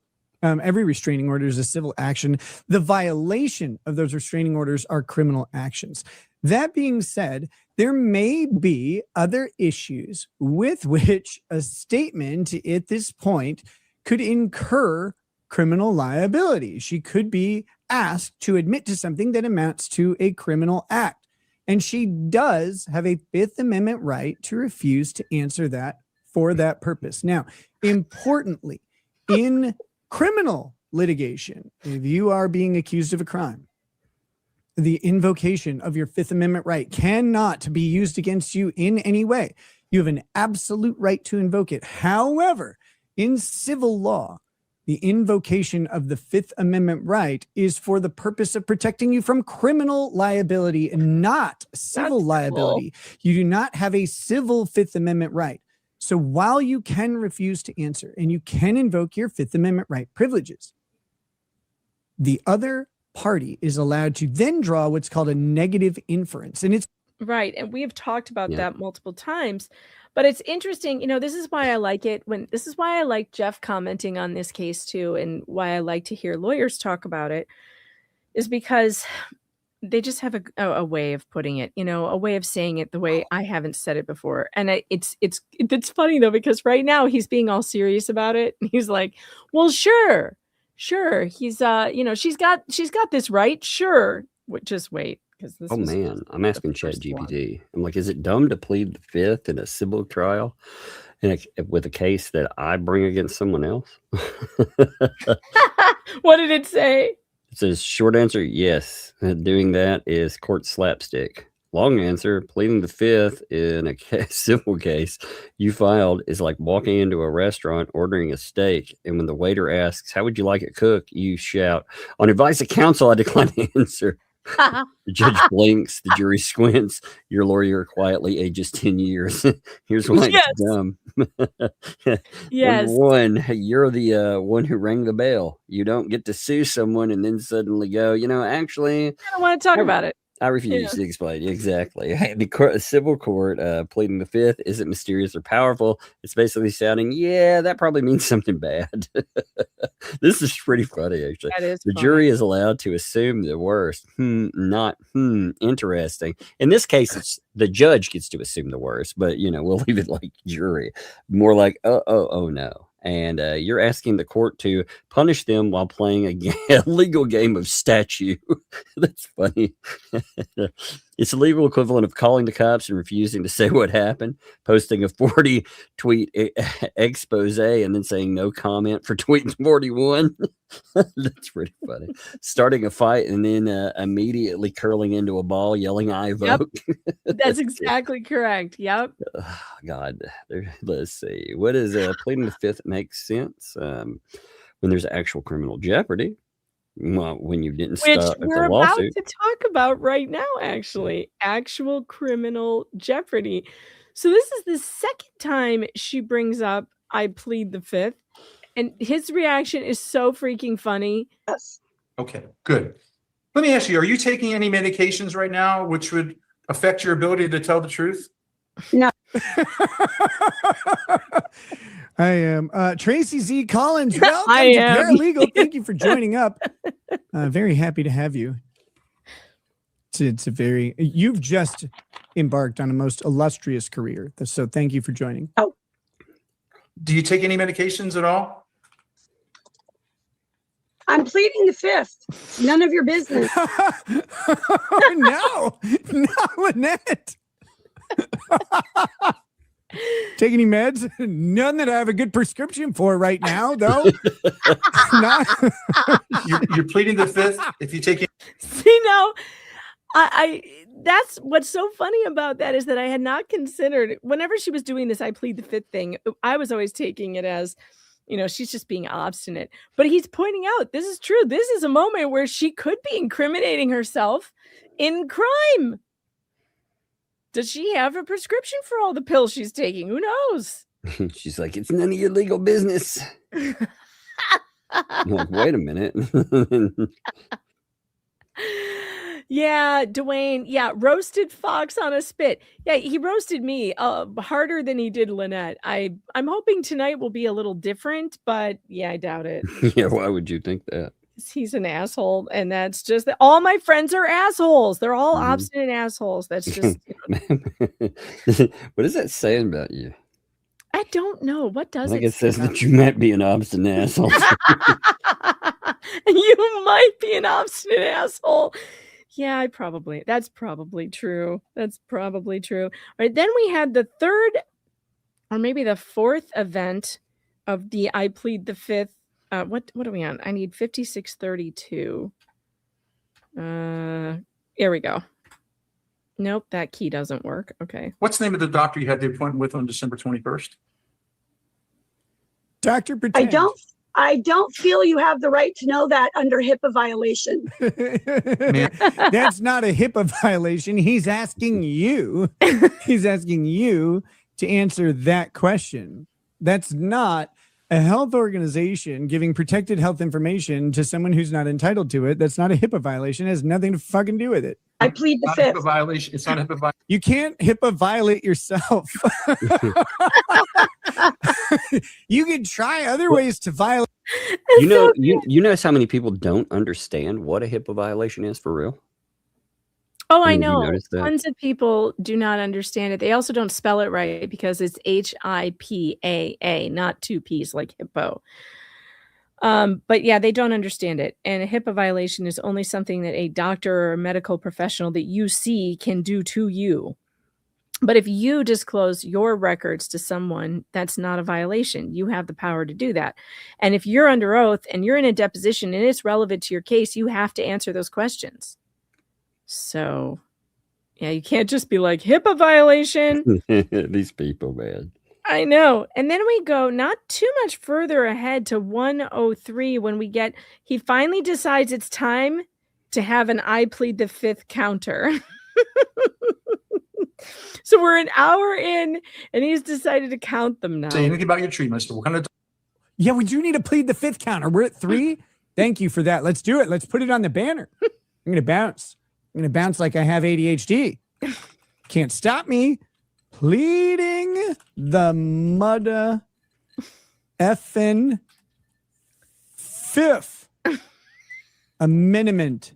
[SPEAKER 11] Every restraining order is a civil action. The violation of those restraining orders are criminal actions. That being said, there may be other issues with which a statement at this point could incur criminal liability. She could be asked to admit to something that amounts to a criminal act. And she does have a Fifth Amendment right to refuse to answer that for that purpose. Now, importantly, in criminal litigation, if you are being accused of a crime, the invocation of your Fifth Amendment right cannot be used against you in any way. You have an absolute right to invoke it. However, in civil law, the invocation of the Fifth Amendment right is for the purpose of protecting you from criminal liability and not civil liability. You do not have a civil Fifth Amendment right. So while you can refuse to answer and you can invoke your Fifth Amendment right privileges, the other party is allowed to then draw what's called a negative inference. And it's
[SPEAKER 7] Right. And we have talked about that multiple times. But it's interesting, this is why I like it this is why I like Jeff commenting on this case too, and why I like to hear lawyers talk about it, is because they just have a way of putting it, a way of saying it the way I haven't said it before. And it's funny though, because right now he's being all serious about it. And he's like, well, sure, Sure. He's she's got this right. Sure. Just wait, because this
[SPEAKER 8] Oh
[SPEAKER 7] was
[SPEAKER 8] man, I'm asking Chat
[SPEAKER 7] first one.
[SPEAKER 8] GPT. I'm like, is it dumb to plead the fifth in a civil trial with a case that I bring against someone else?
[SPEAKER 7] What did it say?
[SPEAKER 8] It says short answer, yes. Doing that is court slapstick. Long answer, pleading the fifth in a civil case you filed is like walking into a restaurant, ordering a steak, and when the waiter asks, how would you like it cooked? You shout, on advice of counsel, I decline to answer. The judge blinks, the jury squints, your lawyer quietly ages 10 years. Here's why it's dumb.
[SPEAKER 7] Yes.
[SPEAKER 8] Number one, you're the one who rang the bell. You don't get to sue someone and then suddenly go, actually,
[SPEAKER 7] I don't want to talk about it.
[SPEAKER 8] I refuse to explain. Exactly. The civil court pleading the fifth isn't mysterious or powerful. It's basically sounding, yeah, that probably means something bad. This is pretty funny, actually.
[SPEAKER 7] That is
[SPEAKER 8] the
[SPEAKER 7] funny.
[SPEAKER 8] jury is allowed to assume the worst. Not interesting. In this case, it's the judge gets to assume the worst, but we'll leave it like jury. More like, oh no. And you're asking the court to punish them while playing a legal game of statue. That's funny. It's a legal equivalent of calling the cops and refusing to say what happened, posting a 40-tweet expose, and then saying no comment for tweet 41. That's pretty funny. Starting a fight and then immediately curling into a ball, yelling, I vote.
[SPEAKER 7] Yep. That's exactly correct. Yep.
[SPEAKER 8] Oh, God, let's see. What is pleading the fifth makes sense when there's actual criminal jeopardy. Well, when you didn't
[SPEAKER 7] Which
[SPEAKER 8] stop at
[SPEAKER 7] we're
[SPEAKER 8] the
[SPEAKER 7] about
[SPEAKER 8] lawsuit.
[SPEAKER 7] to talk about right now, actually. Actual criminal jeopardy. So this is the second time she brings up I plead the fifth. And his reaction is so freaking funny.
[SPEAKER 1] Yes.
[SPEAKER 4] Okay, good. Let me ask you, are you taking any medications right now which would affect your ability to tell the truth?
[SPEAKER 1] No.
[SPEAKER 11] I am Tracy Z. Collins. Welcome
[SPEAKER 7] I
[SPEAKER 11] to
[SPEAKER 7] am.
[SPEAKER 11] Paralegal. Thank you for joining up. Very happy to have you. You've just embarked on a most illustrious career. So thank you for joining.
[SPEAKER 1] Oh.
[SPEAKER 4] Do you take any medications at all?
[SPEAKER 1] I'm pleading the fifth. None of your business.
[SPEAKER 11] No, Lynette. Take any meds? None that I have a good prescription for right now, though.
[SPEAKER 4] You're pleading the fifth if you take it.
[SPEAKER 7] See, now, I that's what's so funny about that is that I had not considered, whenever she was doing this I plead the fifth thing, I was always taking it as, she's just being obstinate. But he's pointing out, this is true. This is a moment where she could be incriminating herself in crime. Does she have a prescription for all the pills she's taking? Who knows?
[SPEAKER 8] She's like, it's none of your legal business. I'm like, wait a minute.
[SPEAKER 7] Yeah, Dwayne. Yeah, roasted fox on a spit. Yeah, he roasted me harder than he did Lynette. I'm hoping tonight will be a little different, but yeah, I doubt it.
[SPEAKER 8] Yeah, why would you think that?
[SPEAKER 7] He's an asshole, and that's just that. All my friends are assholes. They're all obstinate assholes. That's just.
[SPEAKER 8] What is that saying about you?
[SPEAKER 7] I don't know. What does
[SPEAKER 8] it
[SPEAKER 7] it
[SPEAKER 8] says that you might be an obstinate asshole.
[SPEAKER 7] You might be an obstinate asshole. Yeah, that's probably true. That's probably true. All right, then we had the third or maybe the fourth event of the I plead the fifth. What are we on? I need 5632. Here we go. Nope, that key doesn't work. Okay.
[SPEAKER 4] What's the name of the doctor you had the appointment with on December 21st?
[SPEAKER 11] Dr. Pretend.
[SPEAKER 1] I don't feel you have the right to know that under HIPAA violation.
[SPEAKER 11] That's not a HIPAA violation. He's asking you. He's asking you to answer that question. That's not a health organization giving protected health information to someone who's not entitled to it. That's not a HIPAA violation. It has nothing to fucking do with it.
[SPEAKER 1] I plead the fifth.
[SPEAKER 4] HIPAA violation. It's not a HIPAA violation.
[SPEAKER 11] You can't HIPAA violate yourself. You can try other ways to violate.
[SPEAKER 8] You notice how many people don't understand what a HIPAA violation is for real?
[SPEAKER 7] Oh, I know. Tons of people do not understand it. They also don't spell it right because it's HIPAA, not two P's like hippo. But yeah, they don't understand it. And a HIPAA violation is only something that a doctor or a medical professional that you see can do to you. But if you disclose your records to someone, that's not a violation. You have the power to do that. And if you're under oath and you're in a deposition and it's relevant to your case, you have to answer those questions. So, yeah, you can't just be like, HIPAA violation.
[SPEAKER 8] These people, man.
[SPEAKER 7] I know. And then we go not too much further ahead to 103 when he finally decides it's time to have an I plead the fifth counter. So we're an hour in and he's decided to count them now.
[SPEAKER 4] Say anything about your treatment. So what kind of
[SPEAKER 11] Yeah, we do need to plead the fifth counter. We're at 3. Thank you for that. Let's do it. Let's put it on the banner. I'm going to bounce. I'm going to bounce like I have ADHD. Can't stop me. Pleading the mudda effing fifth amendment.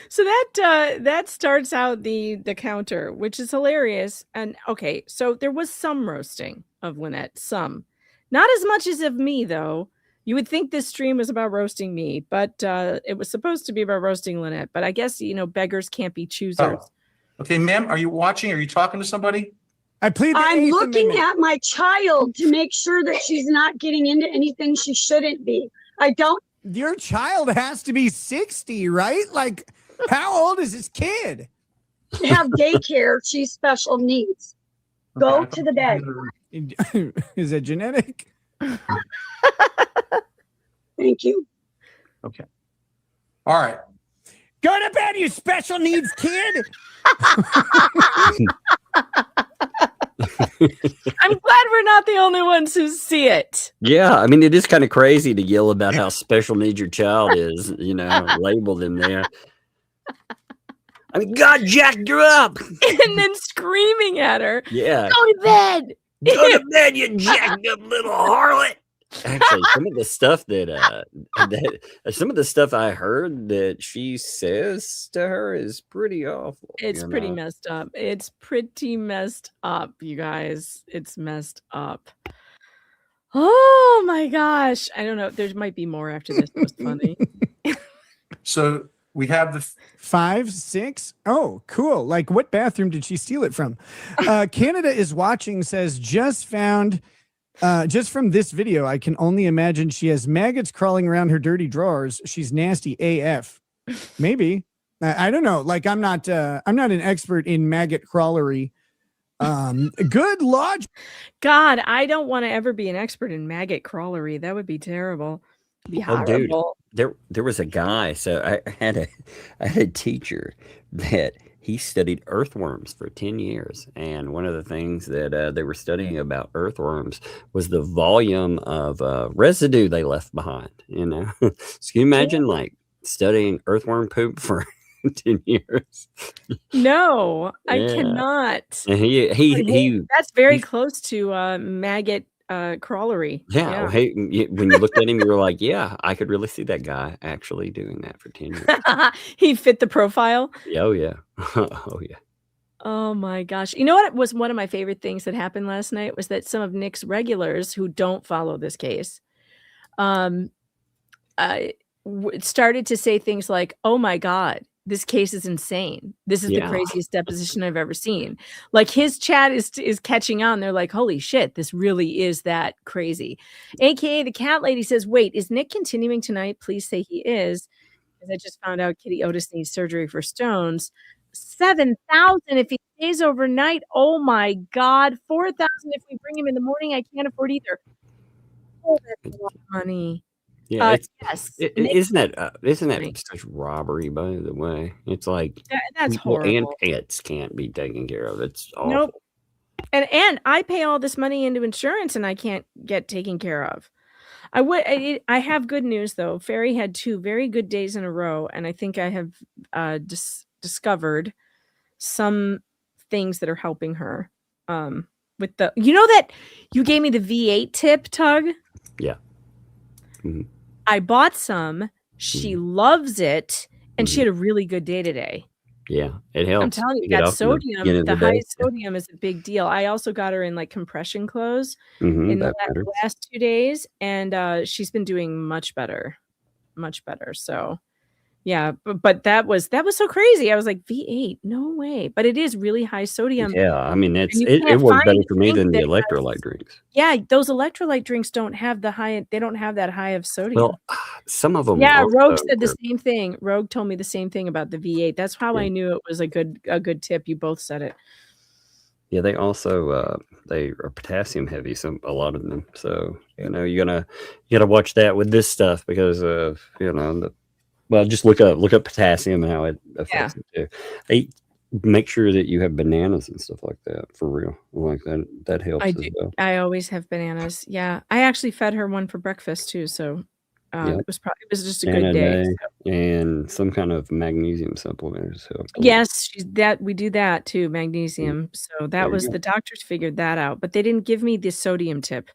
[SPEAKER 7] So that starts out the counter, which is hilarious. And okay, so there was some roasting of Lynette, some. Not as much as of me, though. You would think this stream was about roasting me, but it was supposed to be about roasting Lynette. But I guess, beggars can't be choosers.
[SPEAKER 4] Oh. Okay, ma'am, are you watching? Are you talking to somebody?
[SPEAKER 11] I plead the
[SPEAKER 1] I'm
[SPEAKER 11] Eighth
[SPEAKER 1] looking
[SPEAKER 11] Amendment.
[SPEAKER 1] at my child to make sure that she's not getting into anything she shouldn't be. I don't.
[SPEAKER 11] Your child has to be 60, right? Like, how old is this kid?
[SPEAKER 1] have daycare. She's special needs. Go to the bed.
[SPEAKER 11] Is it genetic?
[SPEAKER 1] Thank you.
[SPEAKER 4] Okay. All right.
[SPEAKER 11] Go to bed, you special needs kid.
[SPEAKER 7] I'm glad we're not the only ones who see it.
[SPEAKER 8] Yeah, I mean, it is kind of crazy to yell about how special needs your child is, label them there. I mean, God jacked her up.
[SPEAKER 7] And then screaming at her.
[SPEAKER 8] Yeah.
[SPEAKER 7] Go to bed.
[SPEAKER 8] Go to bed, you jacked up little harlot. Actually, some of the stuff some of the stuff I heard that she says to her is pretty awful.
[SPEAKER 7] It's pretty messed up. It's pretty messed up, you guys. It's messed up. Oh my gosh. I don't know. There might be more after this. It was funny.
[SPEAKER 4] So we have the
[SPEAKER 11] 5, 6. Oh, cool. Like, what bathroom did she steal it from? Canada is watching, says, just from this video, I can only imagine she has maggots crawling around her dirty drawers. She's nasty AF. Maybe. I don't know. Like, I'm not an expert in maggot crawlery. Good lodge.
[SPEAKER 7] God, I don't want to ever be an expert in maggot crawlery. That would be terrible. It'd be horrible.
[SPEAKER 8] Dude, there was a guy. So I had a teacher that he studied earthworms for 10 years. And one of the things that they were studying about earthworms was the volume of residue they left behind. So can you imagine like studying earthworm poop for 10 years?
[SPEAKER 7] No, I
[SPEAKER 8] Yeah.
[SPEAKER 7] cannot.
[SPEAKER 8] And he
[SPEAKER 7] That's very close to maggot crawlery.
[SPEAKER 8] yeah. When you looked at him, you were like, yeah, I could really see that guy actually doing that for 10 years.
[SPEAKER 7] He fit the profile.
[SPEAKER 8] Oh, yeah. Oh, yeah.
[SPEAKER 7] Oh my gosh. You know what was one of my favorite things that happened last night was that some of Nick's regulars who don't follow this case started to say things like, oh my God, this case is insane. This is the craziest deposition I've ever seen. Like his chat is catching on. They're like, holy shit, this really is that crazy. AKA the cat lady says, wait, is Nick continuing tonight? Please say he is. Because I just found out Kitty Otis needs surgery for stones. 7,000 if he stays overnight. Oh my God. 4,000 if we bring him in the morning. I can't afford either. Oh, that's a lot of money.
[SPEAKER 8] Yeah,
[SPEAKER 7] yes.
[SPEAKER 8] Isn't that such robbery? By the way, it's like
[SPEAKER 7] that's
[SPEAKER 8] people and
[SPEAKER 7] horrible.
[SPEAKER 8] pets can't be taken care of. It's awful.
[SPEAKER 7] Nope. And I pay all this money into insurance, and I can't get taken care of. I have good news though. Fairy had 2 very good days in a row, and I think I have discovered some things that are helping her. With the that you gave me the V8 tip, Tug.
[SPEAKER 8] Yeah. Mm-hmm.
[SPEAKER 7] I bought some. She loves it, and she had a really good day today.
[SPEAKER 8] Yeah, it helps.
[SPEAKER 7] I'm telling you,
[SPEAKER 8] Get
[SPEAKER 7] that
[SPEAKER 8] off in the
[SPEAKER 7] sodium,
[SPEAKER 8] beginning of
[SPEAKER 7] the
[SPEAKER 8] the
[SPEAKER 7] high
[SPEAKER 8] day.
[SPEAKER 7] sodium is a big deal. I also got her in like compression clothes
[SPEAKER 8] Mhm,
[SPEAKER 7] in the
[SPEAKER 8] that matters.
[SPEAKER 7] last 2 days, and she's been doing much better, much better. So yeah, but that was so crazy. I was like, V8, no way. But it is really high sodium,
[SPEAKER 8] Yeah, I mean,
[SPEAKER 7] and
[SPEAKER 8] it's
[SPEAKER 7] you
[SPEAKER 8] it
[SPEAKER 7] can't
[SPEAKER 8] worked
[SPEAKER 7] find
[SPEAKER 8] better
[SPEAKER 7] a
[SPEAKER 8] for me
[SPEAKER 7] drink
[SPEAKER 8] than the
[SPEAKER 7] that
[SPEAKER 8] electrolyte
[SPEAKER 7] has
[SPEAKER 8] drinks.
[SPEAKER 7] Yeah, those electrolyte drinks don't have the high they don't have that high of sodium.
[SPEAKER 8] Well, some of them
[SPEAKER 7] Yeah, Rogue
[SPEAKER 8] also
[SPEAKER 7] said the
[SPEAKER 8] were
[SPEAKER 7] same thing. Rogue told me the same thing about the V8. That's how
[SPEAKER 8] Yeah.
[SPEAKER 7] I knew it was a good tip. You both said it.
[SPEAKER 8] Yeah, they also, they are potassium heavy, a lot of them. So, you gotta watch that with this stuff because of, well, just look up potassium and how it affects it too. Make sure that you have bananas and stuff like that for real. Like that helps
[SPEAKER 7] I
[SPEAKER 8] as
[SPEAKER 7] do.
[SPEAKER 8] well.
[SPEAKER 7] I always have bananas. Yeah, I actually fed her one for breakfast too. So
[SPEAKER 8] Yep.
[SPEAKER 7] it was just a
[SPEAKER 8] Banana
[SPEAKER 7] good day.
[SPEAKER 8] day and some kind of magnesium supplement is helpful.
[SPEAKER 7] Yes, we do that too, magnesium. So
[SPEAKER 8] There
[SPEAKER 7] that
[SPEAKER 8] you
[SPEAKER 7] was
[SPEAKER 8] go.
[SPEAKER 7] the doctors figured that out, but they didn't give me the sodium tip,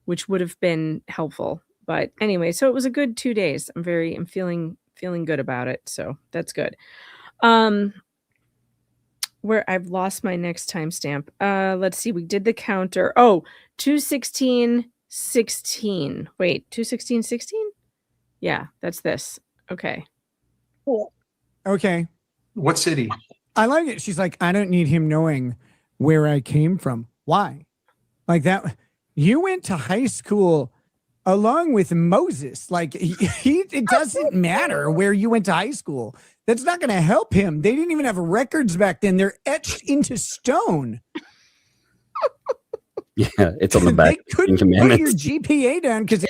[SPEAKER 7] which would have been helpful. But anyway, so it was a good 2 days. I'm feeling good about it. So that's good. Where I've lost my next timestamp. Let's see. We did the counter. Oh, 216:16. Wait, 216:16? Yeah, that's this. Okay.
[SPEAKER 1] Cool.
[SPEAKER 11] Okay.
[SPEAKER 4] What city?
[SPEAKER 11] I like it. She's like, I don't need him knowing where I came from. Why? Like that. You went to high school along with Moses. Like it doesn't matter where you went to high school. That's not going to help him. They didn't even have records back then. They're etched into stone.
[SPEAKER 8] Yeah, it's on the back.
[SPEAKER 11] They couldn't put your GPA down because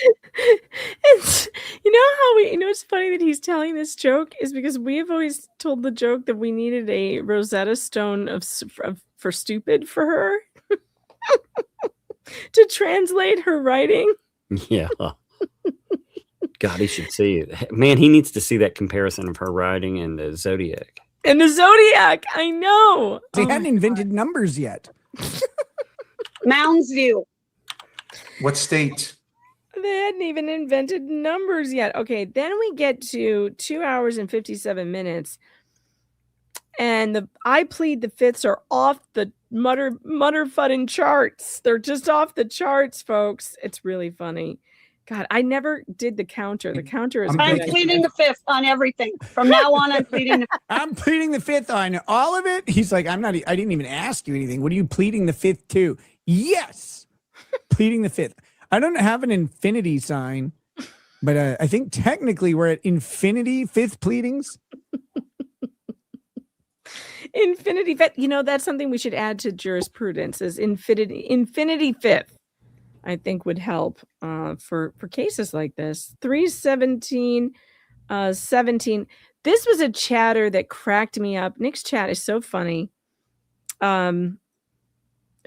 [SPEAKER 7] It's it's funny that he's telling this joke is because we have always told the joke that we needed a Rosetta Stone for stupid for her to translate her writing.
[SPEAKER 8] Yeah. God, he should see it. Man, he needs to see that comparison of her writing and the Zodiac.
[SPEAKER 7] And the Zodiac, I know.
[SPEAKER 11] they hadn't invented numbers yet.
[SPEAKER 1] Mounds View.
[SPEAKER 4] What state?
[SPEAKER 7] They hadn't even invented numbers yet. Okay, then we get to 2 hours and 57 minutes. And the I Plead the Fifths are off the mutterfudding charts. They're just off the charts, folks. It's really funny. God, I never did the counter. The counter is
[SPEAKER 1] I'm pleading the fifth on everything. From now on, I'm pleading.
[SPEAKER 11] I'm pleading the fifth on all of it. He's like, I didn't even ask you anything. What are you pleading the fifth to? Yes. Pleading the fifth. I don't have an infinity sign, but I think technically we're at infinity fifth pleadings.
[SPEAKER 7] Infinity fifth. That's something we should add to jurisprudence is infinity fifth. I think would help for cases like this. 317 17. This was a chatter that cracked me up. Nick's chat is so funny.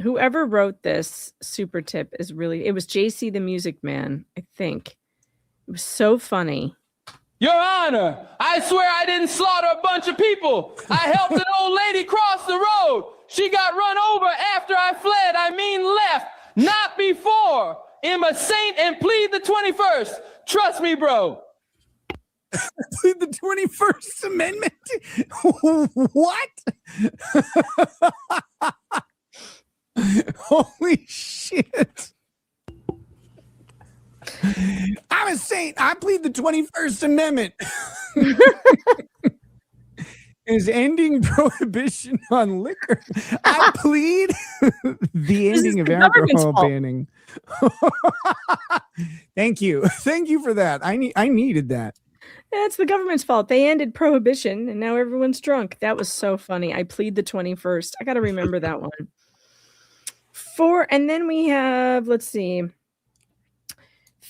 [SPEAKER 7] Whoever wrote this super tip it was JC the Music Man, I think. It was so funny.
[SPEAKER 14] Your Honor, I swear I didn't slaughter a bunch of people. I helped an old lady cross the road. She got run over after I fled. I mean left, not before. I'm a saint and plead the 21st. Trust me, bro.
[SPEAKER 11] Plead the 21st Amendment? What? Holy shit. I'm a saint. I plead the 21st Amendment. Is ending prohibition on liquor. I plead the ending of alcohol banning. Thank you. Thank you for that. I needed that.
[SPEAKER 7] It's the government's fault. They ended prohibition and now everyone's drunk. That was so funny. I plead the 21st. I got to remember that one. And then we have, let's see,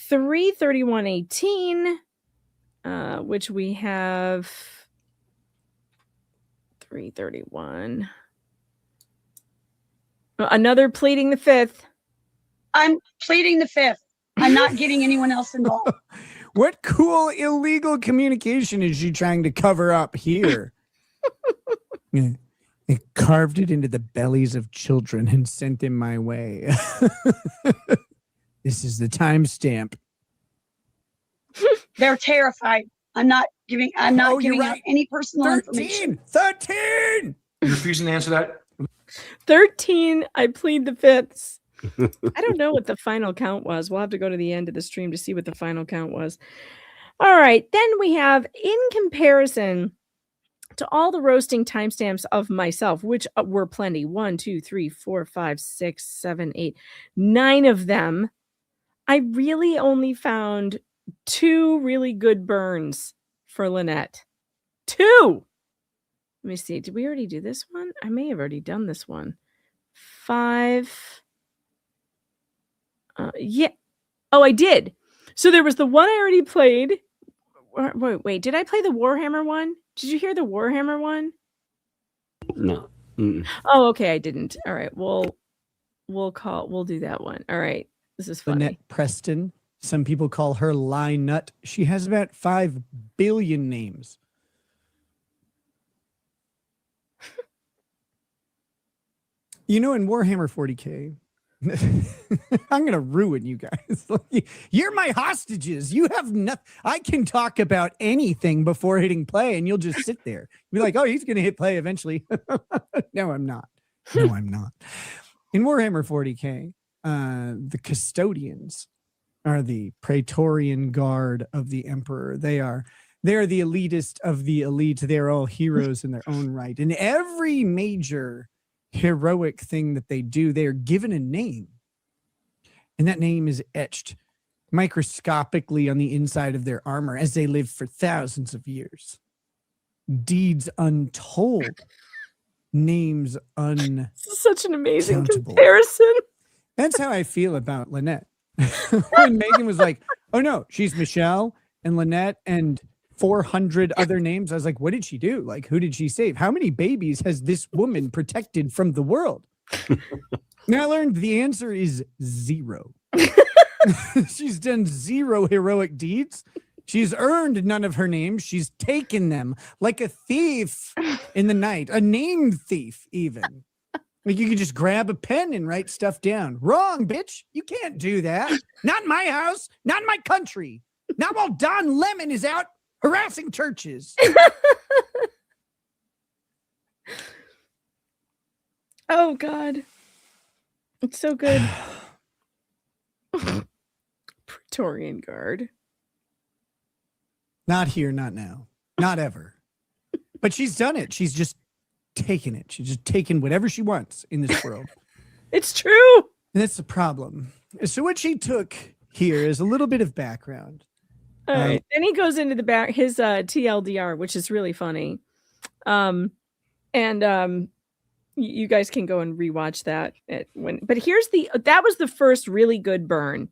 [SPEAKER 7] 331:18, which we have 331. Another pleading the fifth.
[SPEAKER 1] I'm pleading the fifth. I'm not getting anyone else involved.
[SPEAKER 11] What cool illegal communication is she trying to cover up here? They carved it into the bellies of children and sent them my way. This is the timestamp.
[SPEAKER 1] They're terrified. I'm not giving. I'm not
[SPEAKER 11] you're
[SPEAKER 1] giving out
[SPEAKER 11] right.
[SPEAKER 1] any personal information.
[SPEAKER 11] 13.
[SPEAKER 4] You're refusing to answer that?
[SPEAKER 7] 13. I plead the fifths. I don't know what the final count was. We'll have to go to the end of the stream to see what the final count was. All right. Then we have, in comparison to all the roasting timestamps of myself, which were plenty. 1, 2, 3, 4, 5, 6, 7, 8, 9 of them. I really only found 2 really good burns for Lynette. 2. Let me see. Did we already do this one? I may have already done this one. 5. Yeah. Oh, I did. So there was the one I already played. Wait. Did I play the Warhammer one? Did you hear the Warhammer one?
[SPEAKER 8] No. Mm-mm.
[SPEAKER 7] Oh, okay. I didn't. All right. We'll do that one. All right. This is funny.
[SPEAKER 11] Lynette Preston. Some people call her Line Nut. She has about 5 billion names. You know, in Warhammer 40K, I'm going to ruin you guys. You're my hostages. You have nothing. I can talk about anything before hitting play, and you'll just sit there. Be like, oh, he's going to hit play eventually. No, I'm not. No, I'm not. In Warhammer 40K, the custodians are the Praetorian Guard of the Emperor. They're the elitist of the elite. They're all heroes in their own right. And every major heroic thing that they do, they are given a name. And that name is etched microscopically on the inside of their armor as they live for thousands of years. Deeds untold. Names
[SPEAKER 7] Such an amazing comparison.
[SPEAKER 11] That's how I feel about Lynette. When Megan was like, oh no, she's Michelle and Lynette and 400 other names. I was like, what did she do? Like, who did she save? How many babies has this woman protected from the world? Now I learned the answer is 0. She's done 0 heroic deeds. She's earned none of her names. She's taken them like a thief in the night, a name thief even. Like you could just grab a pen and write stuff down. Wrong, bitch. You can't do that. Not in my house. Not in my country. Not while Don Lemon is out harassing churches.
[SPEAKER 7] Oh, God. It's so good. Praetorian Guard.
[SPEAKER 11] Not here, not now. Not ever. But she's done it. She's just taken it. She's just taken whatever she wants in this world.
[SPEAKER 7] It's true.
[SPEAKER 11] And that's the problem. So what she took here is a little bit of background.
[SPEAKER 7] All right. Then he goes into his TLDR, which is really funny. You guys can go and rewatch that but that was the first really good burn.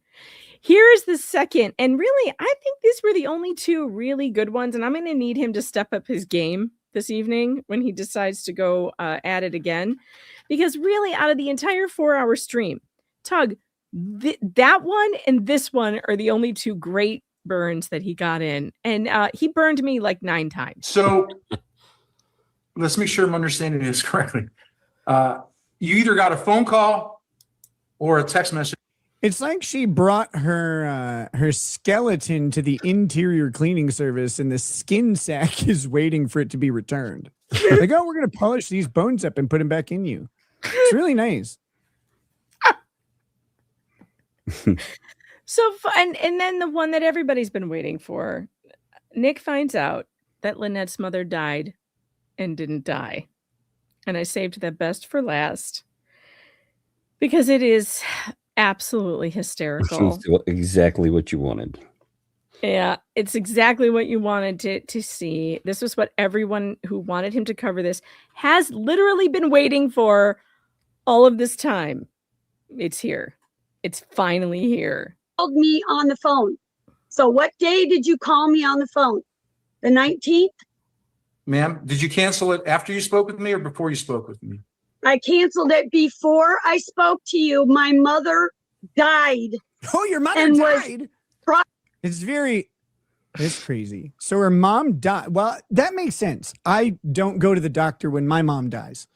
[SPEAKER 7] Here is the second, and really, I think these were the only 2 really good ones, and I'm going to need him to step up his game this evening when he decides to go at it again, because really, out of the entire 4-hour stream, Tug, that one and this one are the only 2 great burns that he got in, and he burned me like 9 times.
[SPEAKER 4] So let's make sure I'm understanding this correctly. You either got a phone call or a text message.
[SPEAKER 11] It's like she brought her skeleton to the interior cleaning service, and the skin sack is waiting for it to be returned. Like, oh, we're gonna polish these bones up and put them back in you. It's really nice.
[SPEAKER 7] So fun. And then the one that everybody's been waiting for. Nick finds out that Lynette's mother died and didn't die. And I saved that best for last because it is absolutely hysterical.
[SPEAKER 8] Exactly what you wanted.
[SPEAKER 7] Yeah, it's exactly what you wanted to see. This was what everyone who wanted him to cover this has literally been waiting for all of this time. It's here. It's finally here.
[SPEAKER 1] Called me on the phone. So what day did you call me on the phone? The 19th?
[SPEAKER 4] Ma'am, did you cancel it after you spoke with me or before you spoke with me?
[SPEAKER 1] I canceled it before I spoke to you. My mother died.
[SPEAKER 11] Oh, your mother died? It's crazy. So her mom died. Well, that makes sense. I don't go to the doctor when my mom dies.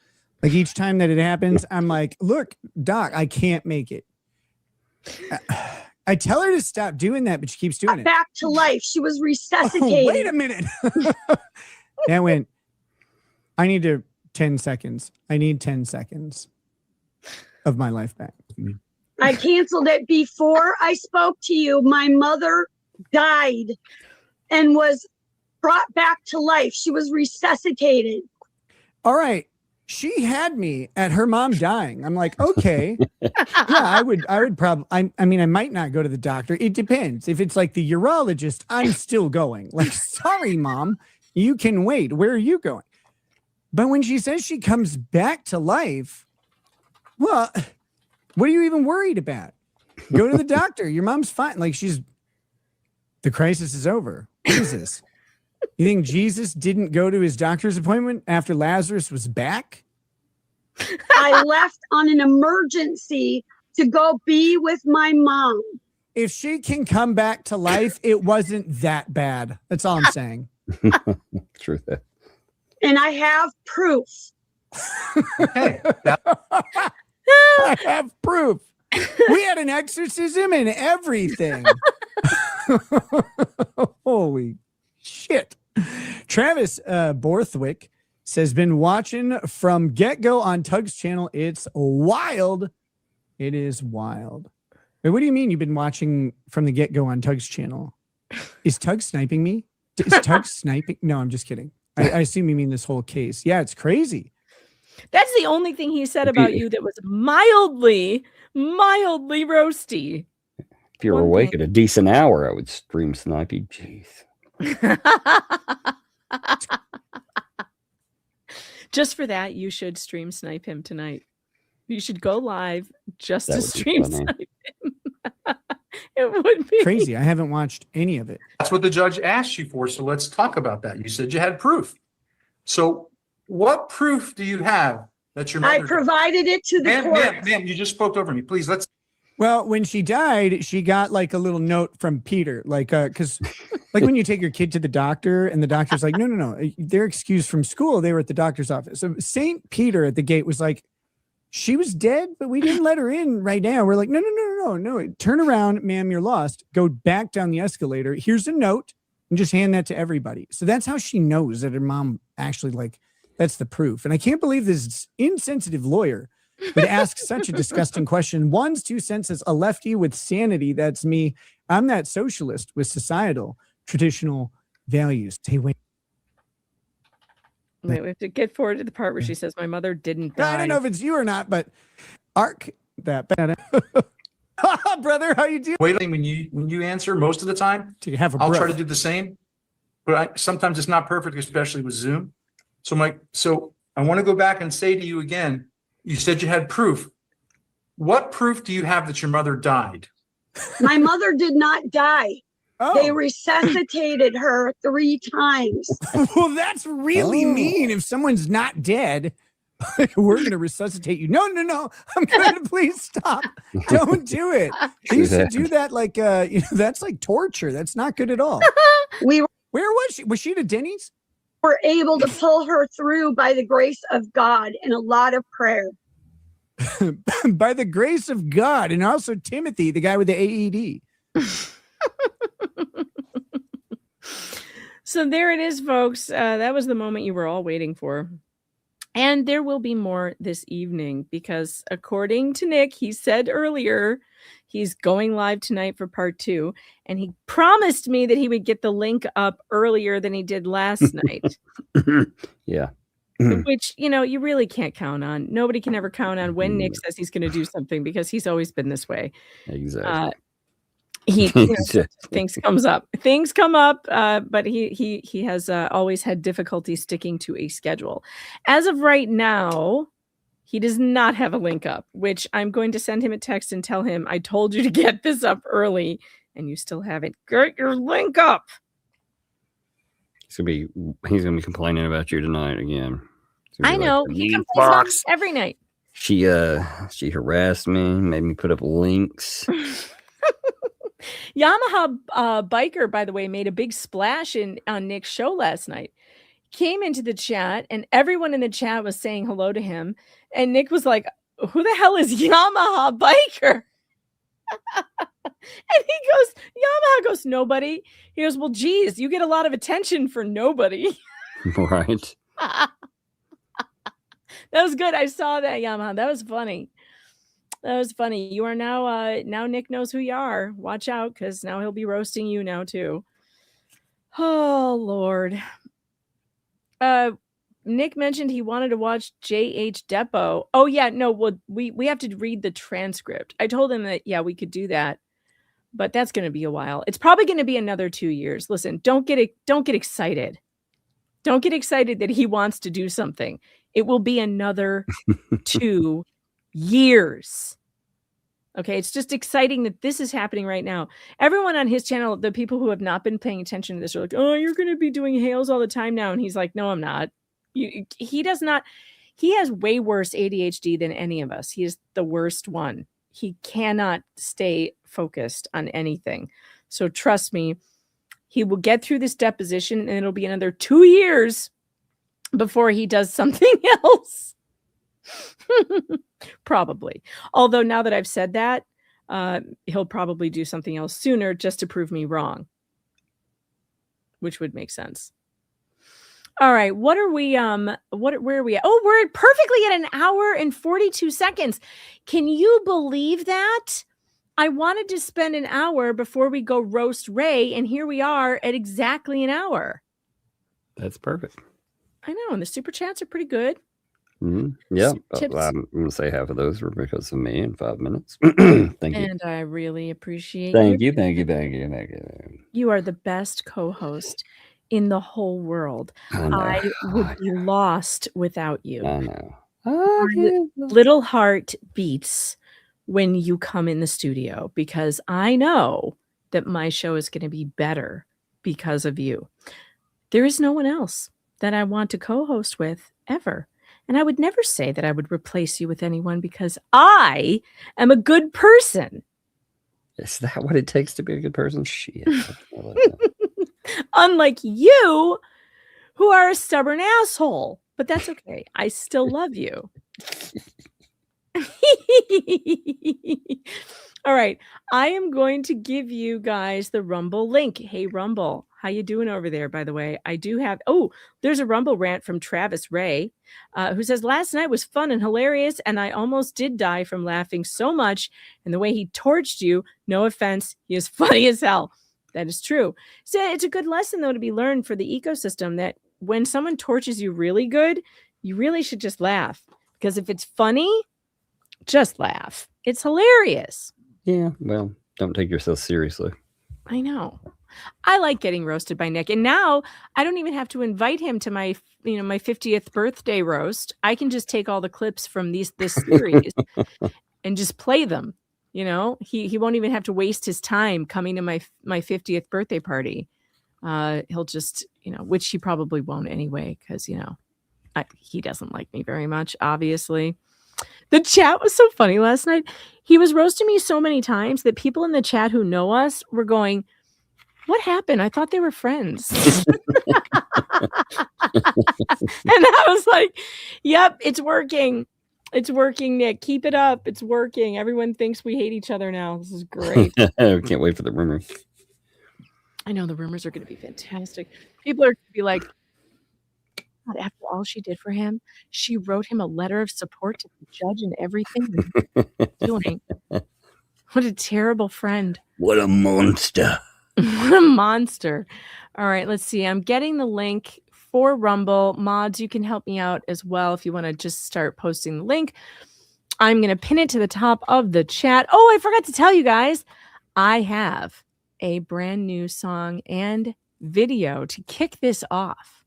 [SPEAKER 11] Like each time that it happens, I'm like, look, doc, I can't make it. I tell her to stop doing that, but she keeps doing it.
[SPEAKER 1] Back to life. She was resuscitated.
[SPEAKER 11] Oh, wait a minute. That went, I need 10 seconds. I need 10 seconds of my life back.
[SPEAKER 1] I canceled it before I spoke to you. My mother died and was brought back to life. She was resuscitated.
[SPEAKER 11] All right. She had me at her mom dying. I'm like, okay. Yeah, I would probably, I mean, I might not go to the doctor. It depends. If it's like the urologist, I'm still going. Like, sorry, mom, you can wait. Where are you going? But when she says she comes back to life, well, what are you even worried about? Go to the doctor. Your mom's fine. Like, the crisis is over. What is this? You think Jesus didn't go to his doctor's appointment after Lazarus was back?
[SPEAKER 1] I left on an emergency to go be with my mom.
[SPEAKER 11] If she can come back to life, it wasn't that bad. That's all I'm saying.
[SPEAKER 8] True.
[SPEAKER 1] And I have proof.
[SPEAKER 4] Okay.
[SPEAKER 11] I have proof. We had an exorcism and everything. Holy shit. Travis Borthwick says, been watching from get-go on Tug's channel. It's wild. It is wild. Wait, what do you mean you've been watching from the get-go on Tug's channel? Is Tug sniping me? Is Tug sniping? No, I'm just kidding. I assume you mean this whole case. Yeah, it's crazy.
[SPEAKER 7] That's the only thing he said about you that was mildly roasty.
[SPEAKER 8] If you were awake at a decent hour, I would stream snipe you. Jeez.
[SPEAKER 7] Just for that, you should stream snipe him tonight. You should go live just
[SPEAKER 8] That
[SPEAKER 7] to
[SPEAKER 8] would be
[SPEAKER 7] stream
[SPEAKER 8] funny.
[SPEAKER 7] snipe him. It would be
[SPEAKER 11] Crazy. I haven't watched any of it.
[SPEAKER 4] That's what the judge asked you for. So let's talk about that. You said you had proof. So what proof do you have that your mother?
[SPEAKER 1] I provided it to the court.
[SPEAKER 4] Ma'am, you just spoke over me. Please, let's.
[SPEAKER 11] Well, when she died, she got like a little note from Peter, like, because like when you take your kid to the doctor and the doctor's like, no, they're excused from school. They were at the doctor's office. So St. Peter at the gate was like, she was dead, but we didn't let her in right now. We're like, no. Turn around, ma'am, you're lost. Go back down the escalator. Here's a note and just hand that to everybody. So that's how she knows that her mom actually, like, that's the proof. And I can't believe this insensitive lawyer would ask such a disgusting question. 1's 2 cents as a lefty with sanity. That's me. I'm that socialist with societal traditional values. Hey, wait.
[SPEAKER 7] Wait, we have to get forward to the part where she says, my mother didn't die.
[SPEAKER 11] I don't know if it's you or not, but Ark that bad. Brother, how you doing?
[SPEAKER 4] Wait, when you answer most of the time,
[SPEAKER 11] Do you have a
[SPEAKER 4] I'll try
[SPEAKER 11] breath?
[SPEAKER 4] to do the same. But sometimes it's not perfect, especially with Zoom. So I want to go back and say to you again, you said you had proof. What proof do you have that your mother died?
[SPEAKER 1] My mother did not die.
[SPEAKER 11] Oh.
[SPEAKER 1] They resuscitated her 3 times.
[SPEAKER 11] Well, that's really mean. If someone's not dead, we're going to resuscitate you. No. I'm going to please stop. Don't do it. They used to do that like, that's like torture. That's not good at all. Where was she? Was she at Denny's?
[SPEAKER 1] Were able to pull her through by the grace of God and a lot of prayer.
[SPEAKER 11] By the grace of God. And also Timothy, the guy with the AED.
[SPEAKER 7] So there it is, folks. That was the moment you were all waiting for. And there will be more this evening because according to Nick, he said earlier he's going live tonight for part 2. And he promised me that he would get the link up earlier than he did last night.
[SPEAKER 8] Yeah.
[SPEAKER 7] Which, you really can't count on. Nobody can ever count on when Nick says he's going to do something because he's always been this way.
[SPEAKER 8] Exactly.
[SPEAKER 7] Things come up, but he has always had difficulty sticking to a schedule. As of right now, he does not have a link up, which I'm going to send him a text and tell him I told you to get this up early and you still haven't. Get your link up.
[SPEAKER 8] He's gonna be complaining about you tonight again.
[SPEAKER 7] I know. He complains about me every night.
[SPEAKER 8] She harassed me, made me put up links.
[SPEAKER 7] Yamaha Biker, by the way, made a big splash on Nick's show last night. Came into the chat, and everyone in the chat was saying hello to him. And Nick was like, "Who the hell is Yamaha Biker?" And Yamaha goes, nobody. He goes, well, geez, you get a lot of attention for nobody.
[SPEAKER 8] Right.
[SPEAKER 7] That was good. I saw that, Yamaha. That was funny. That was funny. You are now, now Nick knows who you are. Watch out, because now he'll be roasting you now, too. Oh, Lord. Nick mentioned he wanted to watch JH Depo. Oh, yeah, no, well, we have to read the transcript. I told him that, yeah, we could do that. But that's going to be a while. It's probably going to be another 2 years. Listen, don't get excited. Don't get excited that he wants to do something. It will be another 2 years. Okay, it's just exciting that this is happening right now. Everyone on his channel, the people who have not been paying attention to this are like, oh, you're going to be doing Hales all the time now. And he's like, no, I'm not. He does not. He has way worse ADHD than any of us. He is the worst one. He cannot stay focused on anything. So trust me, he will get through this deposition and it'll be another 2 years before he does something else. Probably. Although now that I've said that, he'll probably do something else sooner just to prove me wrong, which would make sense. All right, what are we where are we at? Oh, we're perfectly at 1 hour and 42 seconds. Can you believe that? I wanted to spend an hour before we go roast Ray, and here we are at exactly an hour.
[SPEAKER 8] That's perfect.
[SPEAKER 7] I know, and the super chats are pretty good.
[SPEAKER 8] Yeah,
[SPEAKER 7] Tips.
[SPEAKER 8] I'm going to say half of those were because of me in 5 minutes. Thank you.
[SPEAKER 7] And I really appreciate
[SPEAKER 8] Thank
[SPEAKER 7] you.
[SPEAKER 8] you. Thank you. Thank you. Thank you.
[SPEAKER 7] You are the best co-host in the whole world.
[SPEAKER 8] I know.
[SPEAKER 7] I would be lost without you.
[SPEAKER 8] I know.
[SPEAKER 7] My little heart beats when you come in the studio because I know that my show is going to be better because of you. There is no one else that I want to co-host with ever. And I would never say that I would replace you with anyone because I am a good person.
[SPEAKER 8] Is that what it takes to be a good person? Shit.
[SPEAKER 7] Unlike you, who are a stubborn asshole. But that's okay. I still love you. All right. I am going to give you guys the Rumble link. Hey, Rumble. How you doing over there, by the way? I do have... Oh, there's a Rumble rant from Travis Ray, who says, last night was fun and hilarious, and I almost did die from laughing so much. And the way he torched you, no offense, he is funny as hell. That is true. So it's a good lesson, though, to be learned for the ecosystem that when someone torches you really good, you really should just laugh. Because if it's funny, just laugh. It's hilarious.
[SPEAKER 8] Yeah, well, don't take yourself seriously.
[SPEAKER 7] I know. I like getting roasted by Nick. And now I don't even have to invite him to my 50th birthday roast. I can just take all the clips from this series and just play them. You know, he won't even have to waste his time coming to my 50th birthday party. He'll just, which he probably won't anyway, because, he doesn't like me very much, obviously. The chat was so funny last night. He was roasting me so many times that people in the chat who know us were going, what happened? I thought they were friends. And I was like, yep, it's working. It's working, Nick. Keep it up. It's working. Everyone thinks we hate each other now. This is great.
[SPEAKER 8] Can't wait for the rumors.
[SPEAKER 7] I know the rumors are going to be fantastic. People are going to be like, God, after all she did for him, she wrote him a letter of support to the judge and everything. Doing. What a terrible friend.
[SPEAKER 8] What a monster.
[SPEAKER 7] What a monster. All right, let's see. I'm getting the link for Rumble. Mods, you can help me out as well if you want to just start posting the link. I'm going to pin it to the top of the chat. Oh, I forgot to tell you guys, I have a brand new song and video to kick this off.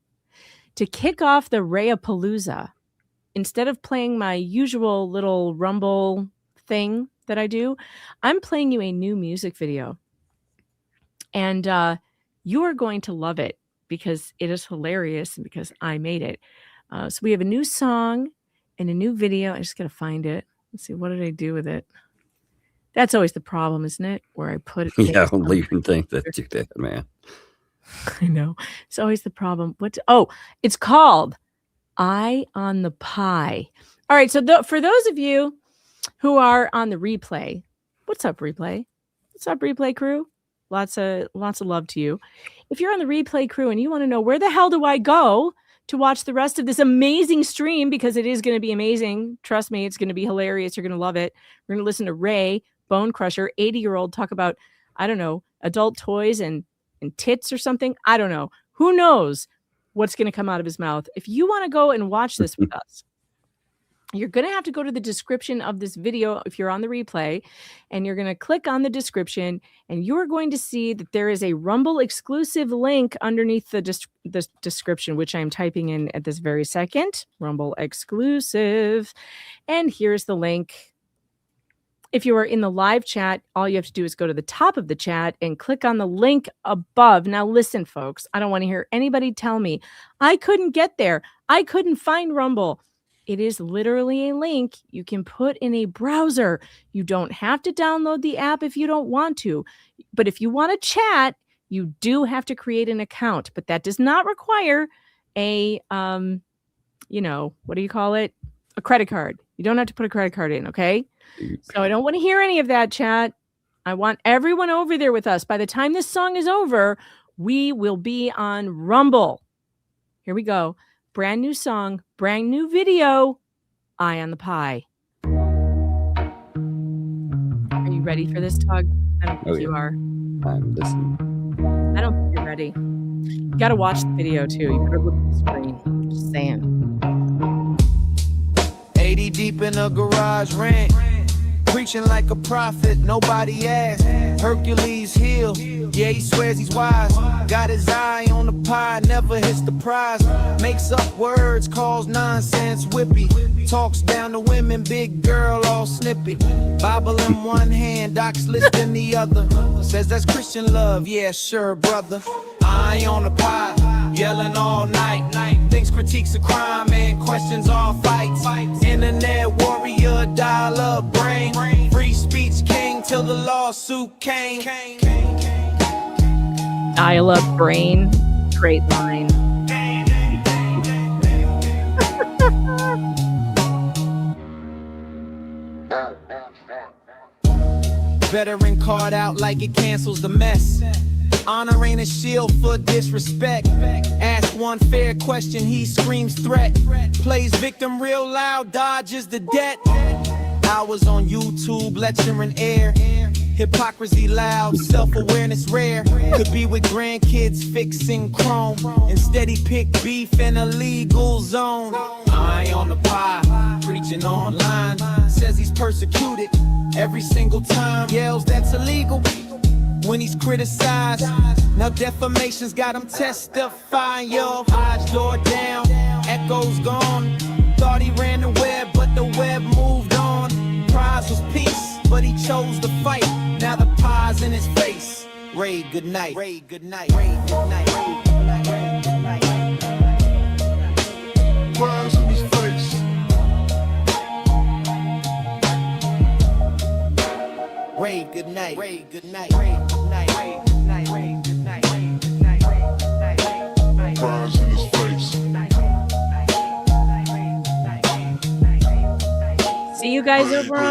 [SPEAKER 7] To kick off the Rayapalooza, instead of playing my usual little Rumble thing that I do, I'm playing you a new music video. And you are going to love it because it is hilarious and because I made it. So we have a new song and a new video. I just got to find it. Let's see. What did I do with it? That's always the problem, isn't it? Where I put it.
[SPEAKER 8] Yeah, I don't even think that do that, man.
[SPEAKER 7] I know. It's always the problem. It's called Eye on the Pie. All right. So for those of you who are on the replay, What's up, Replay? What's up, Replay crew? Lots of love to you. If you're on the Replay crew and you want to know where the hell do I go to watch the rest of this amazing stream, because it is going to be amazing. Trust me, it's going to be hilarious. You're going to love it. We're going to listen to Ray Bonecrusher, 80-year-old, talk about, I don't know, adult toys and tits or something. I don't know. Who knows what's going to come out of his mouth? If you want to go and watch this with us, you're going to have to go to the description of this video if you're on the replay, and you're going to click on the description, and you're going to see that there is a Rumble exclusive link underneath the description, which I'm typing in at this very second. Rumble exclusive. And here's the link. If you are in the live chat, all you have to do is go to the top of the chat and click on the link above. Now, listen, folks, I don't want to hear anybody tell me I couldn't get there. I couldn't find Rumble. It is literally a link you can put in a browser. You don't have to download the app if you don't want to. But if you want to chat, you do have to create an account. But that does not require a, what do you call it? A credit card. You don't have to put a credit card in, okay? So I don't want to hear any of that, chat. I want everyone over there with us. By the time this song is over, we will be on Rumble. Here we go. Brand new song, brand new video. Eye on the Pie. Are you ready for this, Tug? I don't think you are.
[SPEAKER 8] I'm listening.
[SPEAKER 7] I don't think you're ready. You got to watch the video too. You got to look at the screen. Just saying.
[SPEAKER 6] 80 deep in a garage rant. Preaching like a prophet, nobody asked. Hercules Hill, yeah, he swears he's wise. Got his eye on the pie, never hits the prize. Makes up words, calls nonsense whippy. Talks down to women, big girl, all snippy. Bible in one hand, Doc's list in the other. Says that's Christian love, yeah, sure, brother. Eye on the pie, yelling all night. Thinks critiques a crime and questions all fights. Internet warrior, dial up brain. Free speech king till the lawsuit came.
[SPEAKER 7] Dial up brain. Great line.
[SPEAKER 6] Veteran card out like it cancels the mess. Honor ain't a shield for disrespect. Ask one fair question, he screams threat. Plays victim real loud, dodges the debt. Hours on YouTube, lecturing air. Hypocrisy loud, self-awareness rare. Could be with grandkids fixing chrome. Instead he pick beef in a legal zone. Eye on the pie, preaching online. Says he's persecuted every single time. Yells that's illegal when he's criticized. Now defamation's got him testifying. Yo, Hodge door down, echoes gone. Thought he ran the web, but the web moved on. Prize was peace, but he chose to fight. Now the pie's in his face. Ray, good night. Ray, good night. Ray, good night. Ray, good night. Ray, good night. Prize in his face. Ray, good night. Ray, good night. Ray, good night. Ray, good night. Ray, good night. Ray, good night. Ray, good night. Prize in his face.
[SPEAKER 7] See you guys over on